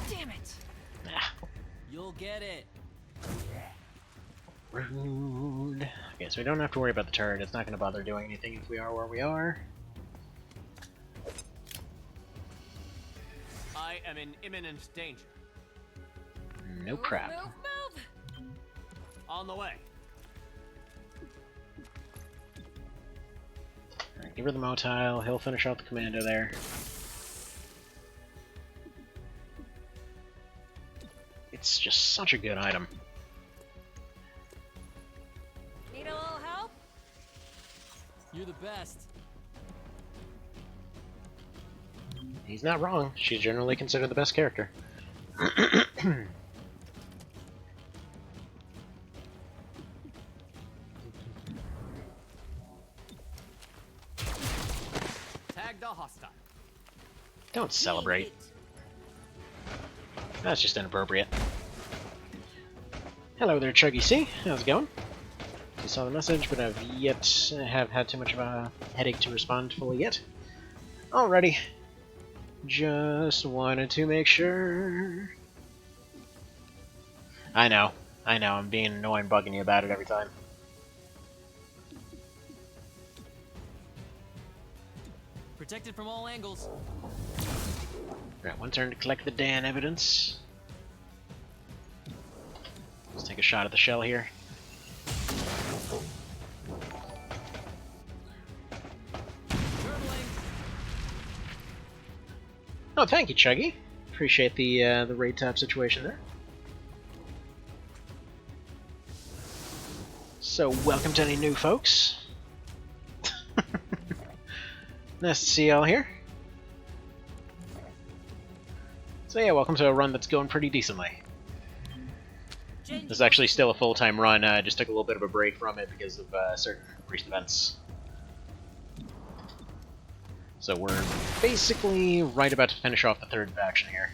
Damn it! You'll get it. Rude. Okay, so we don't have to worry about the turret. It's not going to bother doing anything if we are where we are. I am in imminent danger. No crap. Move, move! On the way. Alright, give her the motile. He'll finish off the commando there. It's just such a good item. Need a little help? You're the best. He's not wrong. She's generally considered the best character. Tag the hostile. Don't celebrate. That's just inappropriate. Hello there, Chuggy C. How's it going? I saw the message, but I've have had too much of a headache to respond fully yet. Alrighty. Just wanted to make sure. I know, I'm being annoying, bugging you about it every time. Protected from all angles. Right, one turn to collect the Dan evidence. Let's take a shot at the shell here. Oh, thank you, Chuggy. Appreciate the raid tab situation there. So, welcome to any new folks. Nice to see y'all here. So yeah, welcome to a run that's going pretty decently. This is actually still a full-time run. I just took a little bit of a break from it because of certain recent events. So we're basically right about to finish off the third faction here.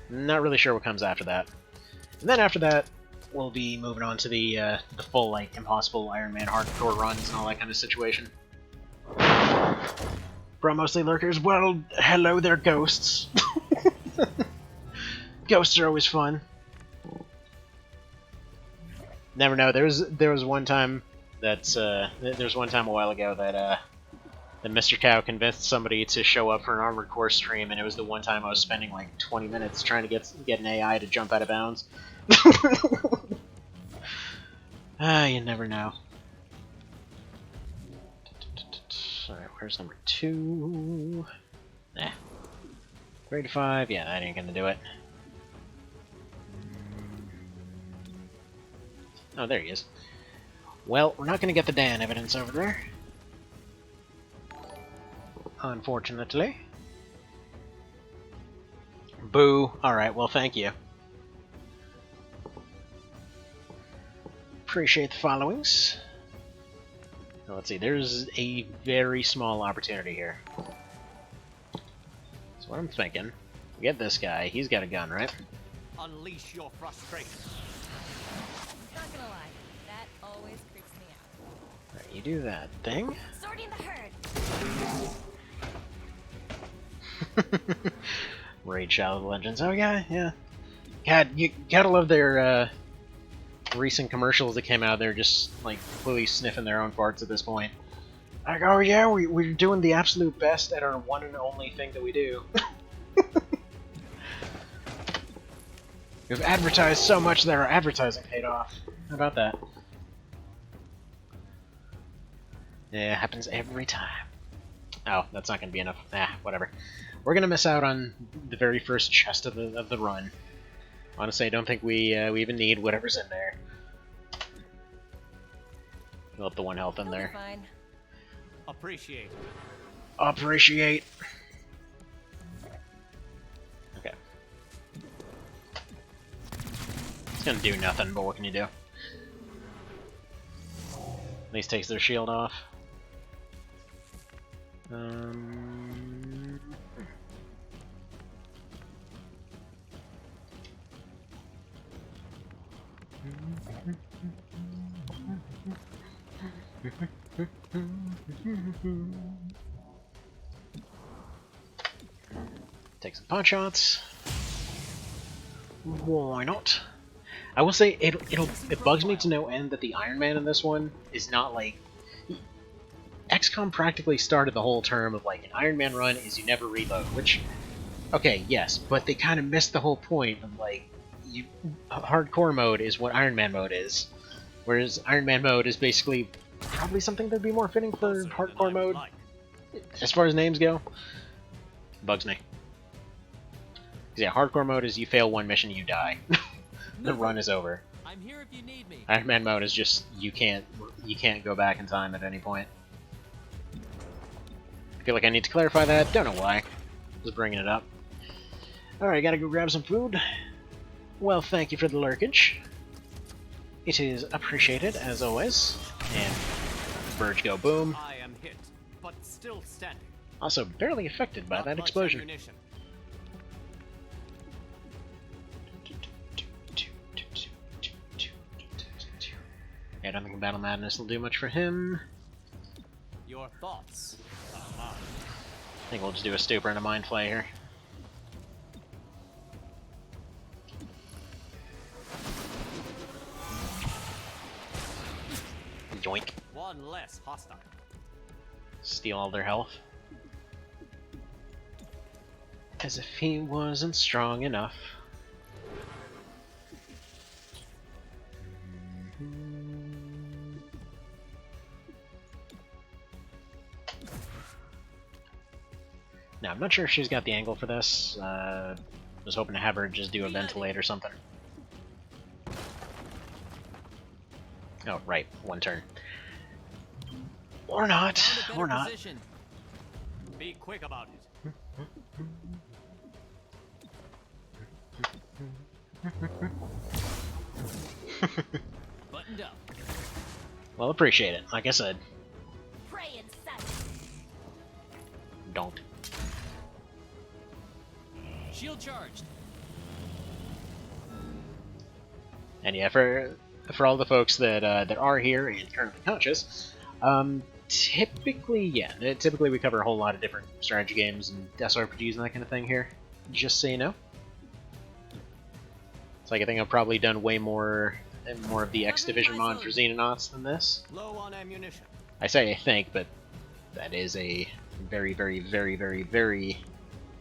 Not really sure what comes after that. And then after that, we'll be moving on to the full, like, impossible Iron Man hardcore runs and all that kind of situation. Bro, mostly lurkers. Well, hello there, ghosts. Ghosts are always fun. Never know. There was one time that's there was one time a while ago that Mr. Cow convinced somebody to show up for an Armored Core stream, and it was the one time I was spending like 20 minutes trying to get an AI to jump out of bounds. You never know. Alright, where's number 2? Nah. 3 to 5, yeah, that ain't gonna do it. Oh, there he is. Well, we're not gonna get the Dan evidence over there. Unfortunately. Boo. Alright, well, thank you. Appreciate the followings. Now, let's see, there's a very small opportunity here. So what I'm thinking, we get this guy, he's got a gun, right? Unleash your frustration. Not gonna lie, that always creeps me out. Alright, you do that thing. Sorting the herd. Raid Shadow of the Legends. Oh yeah, yeah. God, you gotta love their recent commercials that came out. They're just like completely sniffing their own farts at this point. Like, oh yeah, we're doing the absolute best at our one and only thing that we do. We've advertised so much that our advertising paid off. How about that? Yeah, it happens every time. Oh, that's not gonna be enough. Whatever. We're gonna miss out on the very first chest of the run. Honestly, I don't think we even need whatever's in there. We'll up the 1 health in there. Fine. Appreciate. Appreciate. Okay. It's gonna do nothing, but what can you do? At least takes their shield off. Take some pot shots. Why not? I will say it bugs me to no end that the Iron Man in this one is not like XCOM practically started the whole term of like an Iron Man run is you never reload, which okay, yes, but they kind of missed the whole point of like hardcore mode is what Iron Man mode is, whereas Iron Man mode is basically probably something that'd be more fitting for hardcore mode as far as names go. Bugs me. 'Cause yeah, hardcore mode is you fail one mission, you die. The run is over. I'm here if you need me. Iron Man mode is just you can't go back in time at any point. I feel like I need to clarify that. Don't know why. Just bringing it up. All right, gotta go grab some food. Well, thank you for the lurkage. It is appreciated as always. And birds go boom. I am hit, but still standing. Also barely affected by Not that much explosion. ammunition. I don't think Battle Madness will do much for him. Your thoughts are mine. I think we'll just do a stupor and a mind flay here. Yoink. One less hostile. Steal all their health. As if he wasn't strong enough. Now, I'm not sure if she's got the angle for this. Was hoping to have her just do a ventilate or something. Oh, right. One turn. Or not. Or not. Position. Be quick about it. Buttoned up. Well, appreciate it. Like I said. Pray in sight. Don't. Shield charged. And yeah, for all the folks that that are here and currently conscious, typically we cover a whole lot of different strategy games and SRPGs and that kind of thing here. Just so you know. It's like I think I've probably done way more of the X Division mod for Xenonauts than this. Low on ammunition. I say I think, but that is a very, very, very, very, very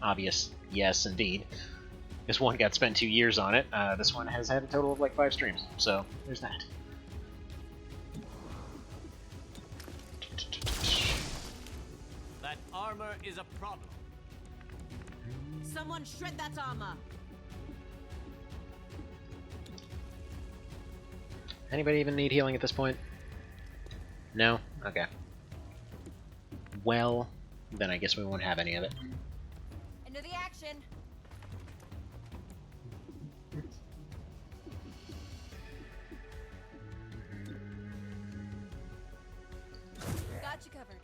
obvious yes, indeed. This one got spent 2 years on it. This one has had a total of like 5 streams, so there's that. That armor is a problem. Someone shred that armor. Anybody even need healing at this point? No? Okay. Well, then I guess we won't have any of it. Into the action. Got you covered.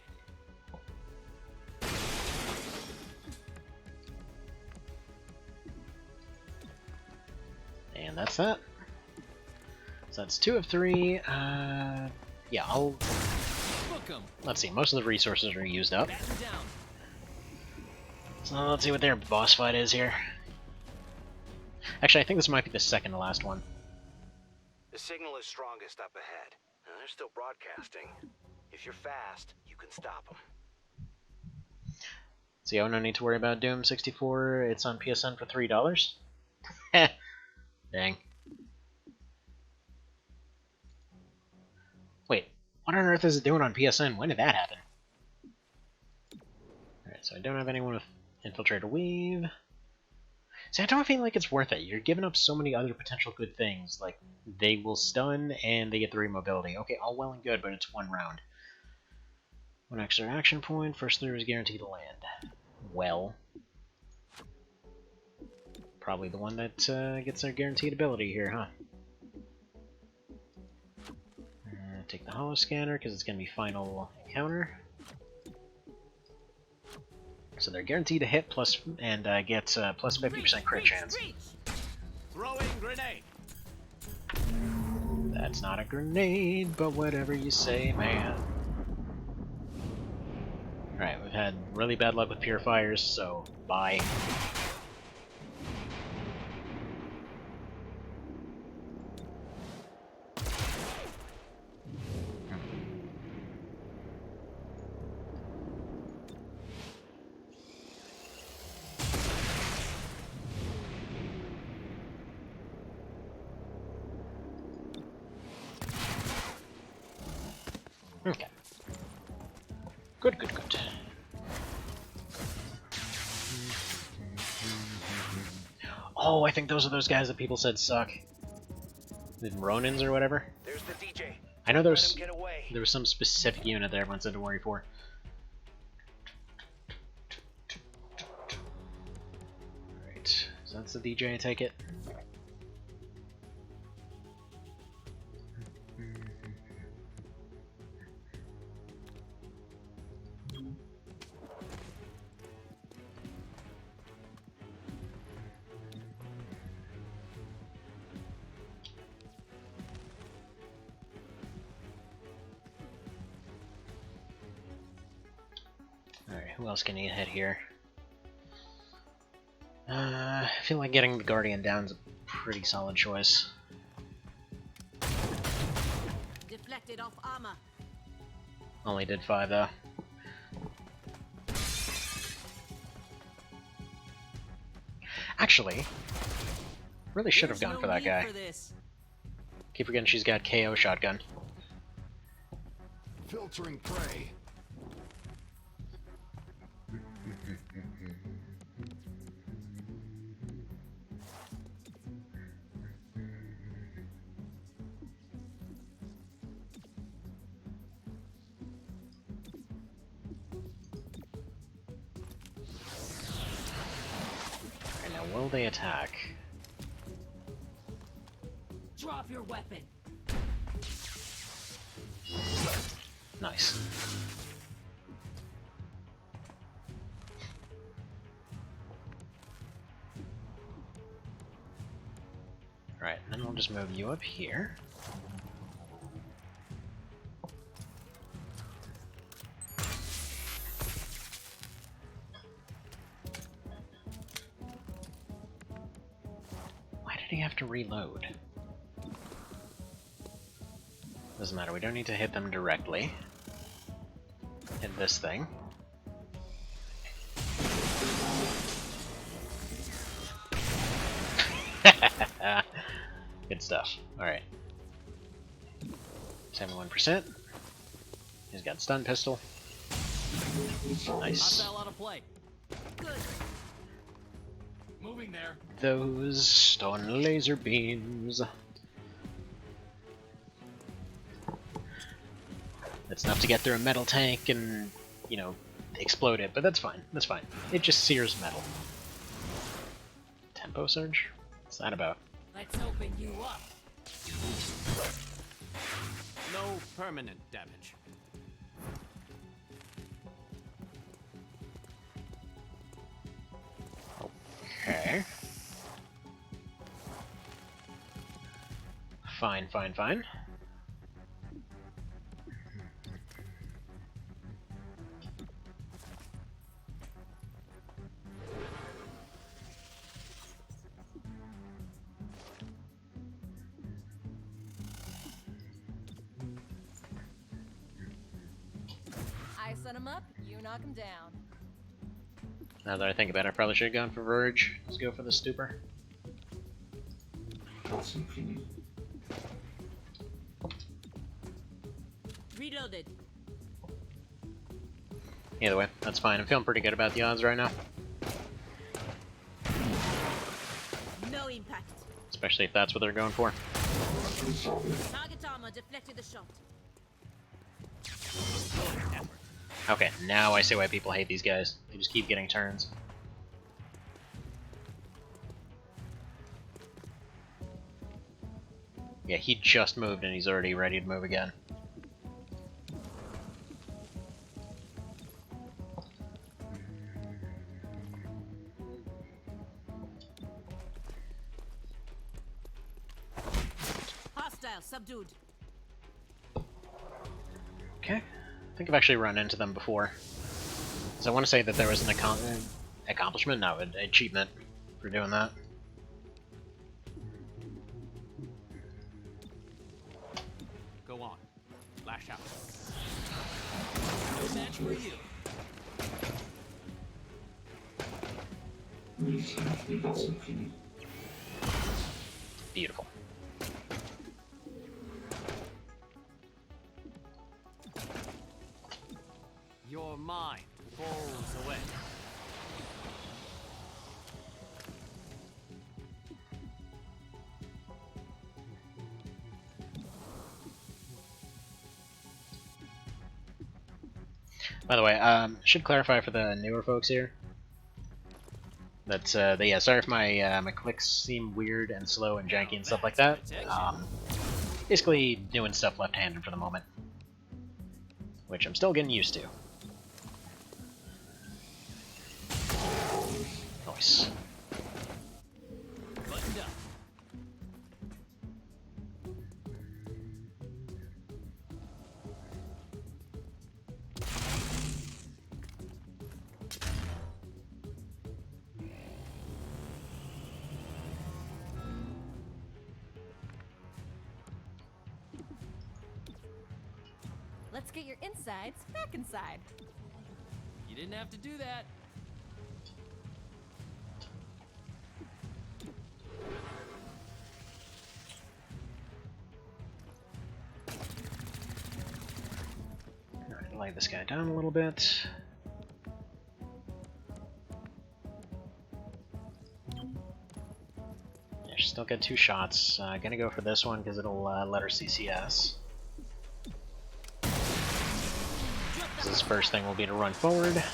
And that's that. So that's 2 of 3. Yeah, I'll... Let's see, most of the resources are used up. So let's see what their boss fight is here. Actually, I think this might be the second to last one. The signal is strongest up ahead, and they're still broadcasting. If you're fast, you can stop them. So yeah, no need to worry about Doom 64. It's on PSN for $3. Dang. Wait, what on earth is it doing on PSN? When did that happen? Alright, so I don't have anyone with Infiltrator Weave. See, I don't feel like it's worth it. You're giving up so many other potential good things. Like, they will stun and they get 3 mobility. Okay, all well and good, but it's 1 round. 1 extra action point. First through is guaranteed to land. Well. Probably the one that gets their guaranteed ability here, huh? Take the holo scanner because it's going to be final encounter. So they're guaranteed to hit plus and get plus 50% crit chance. Throwing grenade. That's not a grenade, but whatever you say, man. Alright, we've had really bad luck with purifiers, so bye. Okay. Good, good, good. Oh, I think those are those guys that people said suck. The Ronins or whatever. There's the DJ. I know Let him get away. there was some specific unit that everyone said to worry for. Alright, so that's the DJ, I take it. Alright, who else can you hit here? I feel like getting the Guardian down is a pretty solid choice. Deflected off armor. Only did 5 though. Actually, really should have gone for that guy. Keep forgetting she's got KO shotgun. Filtering prey. Alright, now will they attack? Drop your weapon. Nice. Alright, then we'll just move you up here. Why did he have to reload? Doesn't matter, we don't need to hit them directly. Hit this thing. Good stuff. Alright. 71%. He's got stun pistol. Nice. Hostile out of play. Good. Moving there. Those stun laser beams. That's enough to get through a metal tank and, you know, explode it, but that's fine. That's fine. It just sears metal. Tempo surge? What's that about? Let's open you up. No permanent damage. Okay. Fine, fine, fine. I set him up, you knock him down. Now that I think about it, I probably should have gone for Verge. Let's go for the Stupor. Reloaded. Either way, that's fine. I'm feeling pretty good about the odds right now. No impact. Especially if that's what they're going for. Target armor deflected the shot. Okay, now I see why people hate these guys. They just keep getting turns. Yeah, he just moved and he's already ready to move again. Hostile subdued. Okay. I think I've actually run into them before. So I want to say that there was an accomplishment, no, an achievement for doing that. Go on. Lash out. No match for you. Beautiful. Your mind falls away. By the way, should clarify for the newer folks here that, yeah, sorry if my my clicks seem weird and slow and janky and stuff like that. Basically doing stuff left-handed for the moment, which I'm still getting used to. Nice. Buttoned up. Let's get your insides back inside. You didn't have to do that. Alright, lay this guy down a little bit. Yeah, she's still got 2 shots. Gonna go for this one because it'll let her CCS. His first thing will be to run forward. If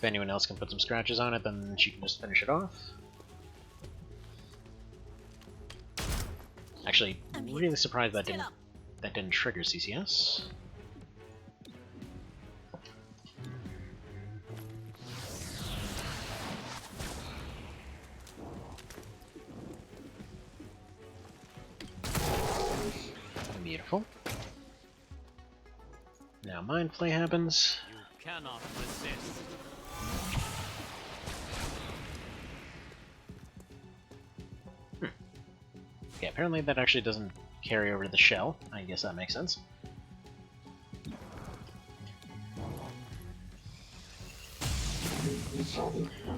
anyone else can put some scratches on it, then she can just finish it off. Actually, really surprised that didn't trigger CCS. Beautiful. Now mind play happens. You cannot resist. Okay, apparently that actually doesn't carry over to the shell. I guess that makes sense.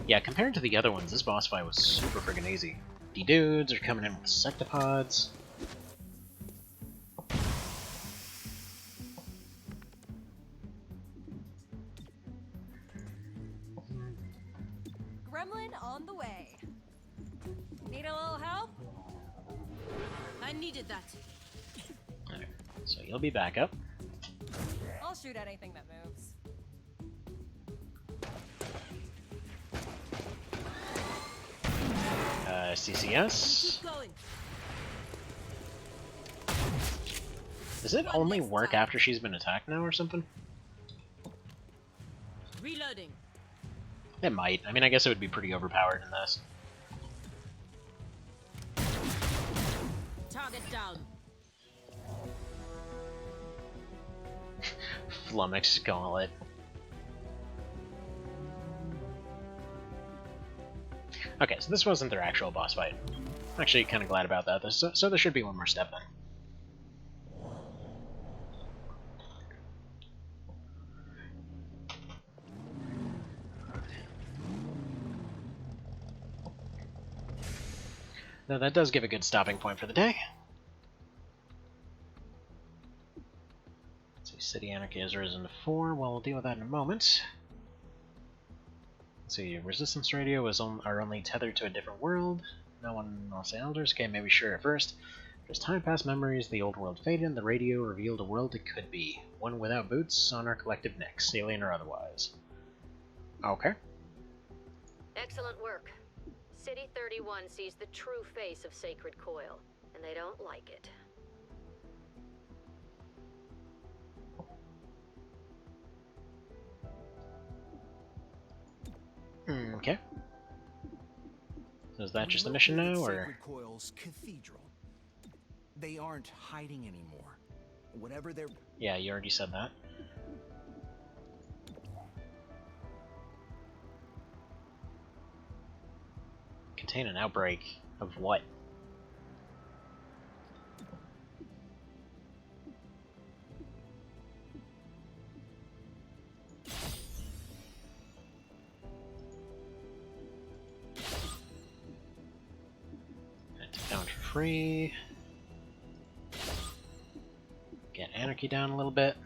Yeah, compared to the other ones, this boss fight was super friggin' easy. The dudes are coming in with sectopods. Gremlin on the way. Need a little help? I needed that. Alright, so you'll be back up. I'll shoot at anything that moves. CCS. Keep going. Does it only work after she's been attacked now or something? Reloading. It might. I mean, I guess it would be pretty overpowered in this. Target down. Flummox Gauntlet. Okay, so this wasn't their actual boss fight. I'm actually kind of glad about that. So there should be one more step then. Though that does give a good stopping point for the day. Let's see, City Anarchy has risen to 4. Well, we'll deal with that in a moment. Let's see, Resistance Radio are only tethered to a different world. No one else elders. Okay, maybe sure at first. As time passed memories, the old world faded, and the radio revealed a world it could be. One without boots on our collective necks, alien or otherwise. Okay. Excellent work. City 31 sees the true face of Sacred Coil, and they don't like it. Okay. So is that just the mission now, or? Sacred Coil's cathedral. They aren't hiding anymore. Whatever they're... Yeah, you already said that. Contain an outbreak of what? Down for free. Get anarchy down a little bit.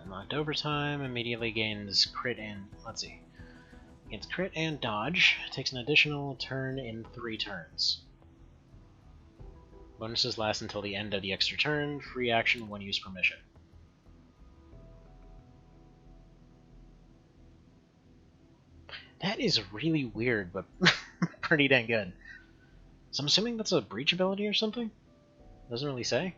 Unlocked overtime, immediately gains crit and, let's see, gains crit and dodge, takes an additional turn in 3 turns. Bonuses last until the end of the extra turn, free action when used per mission. That is really weird, but pretty dang good. So I'm assuming that's a breach ability or something? Doesn't really say.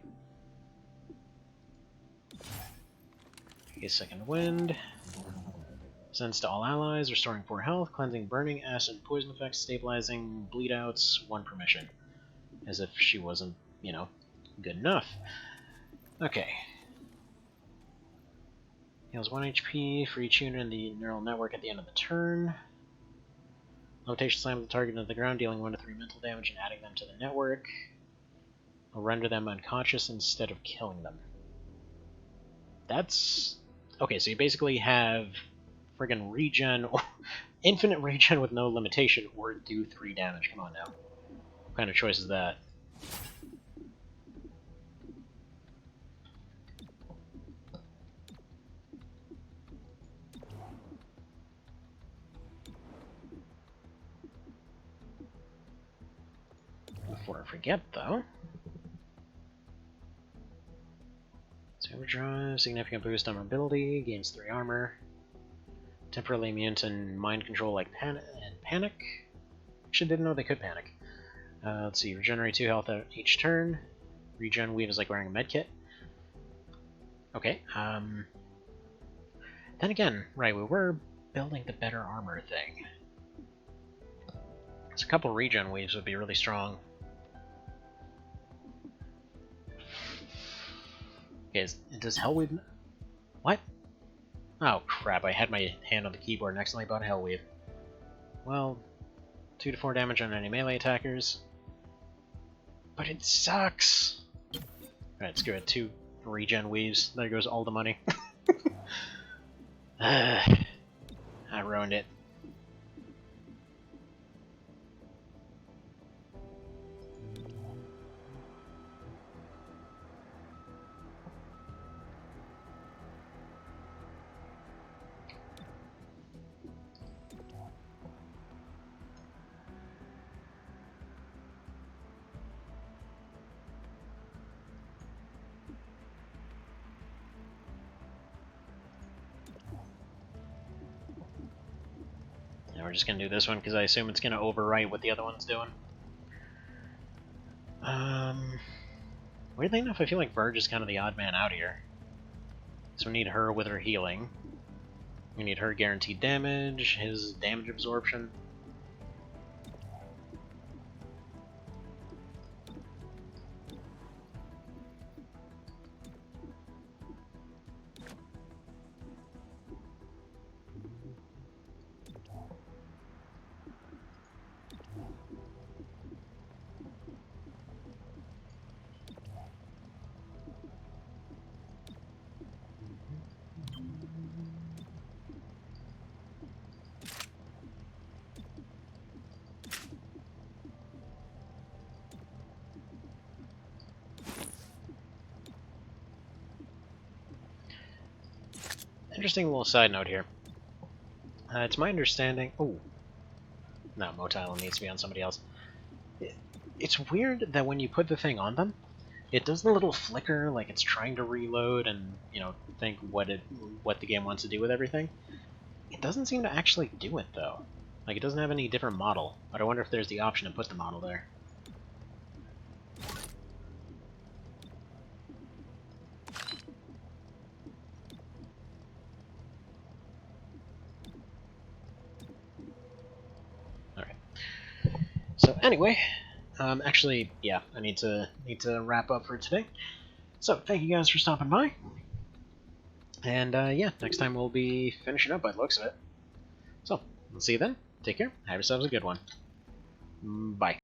Okay, second wind. Sends to all allies, restoring 4 health, cleansing, burning, acid, poison effects, stabilizing, bleed outs, 1 per mission. As if she wasn't, you know, good enough. Okay. Heals 1 HP for each unit in the neural network at the end of the turn. Levitation slam the target into the ground, dealing 1 to 3 mental damage and adding them to the network. Will render them unconscious instead of killing them. That's... okay, so you basically have friggin' regen, or infinite regen with no limitation, or do 3 damage. Come on now. What kind of choice is that? Before I forget, though. Overdrive, significant boost on mobility, gains 3 armor. Temporarily immune to mind control like panic. Actually, didn't know they could panic. Let's see, regenerate 2 health each turn. Regen weave is like wearing a medkit. Okay, then again, right, we were building the better armor thing. So a couple regen weaves would be really strong. Okay, does Hellweave... what? Oh crap, I had my hand on the keyboard and accidentally bought Hellweave. Well, 2 to 4 damage on any melee attackers. But it sucks! Alright, screw it, 2 regen weaves. There goes all the money. I ruined it. We're just gonna do this one because I assume it's gonna overwrite what the other one's doing. Weirdly enough, I feel like Verge is kind of the odd man out here. So we need her with her healing. We need her guaranteed damage, his damage absorption. Interesting little side note here. It's my understanding... Oh. No, Motile needs to be on somebody else. It's weird that when you put the thing on them, it does the little flicker like it's trying to reload and, you know, think what the game wants to do with everything. It doesn't seem to actually do it, though. Like, it doesn't have any different model, but I wonder if there's the option to put the model there. Alright. So, anyway, actually, yeah, I need to wrap up for today. So, thank you guys for stopping by. And, yeah, next time we'll be finishing up by the looks of it. So, we'll see you then. Take care. Have yourselves a good one. Bye.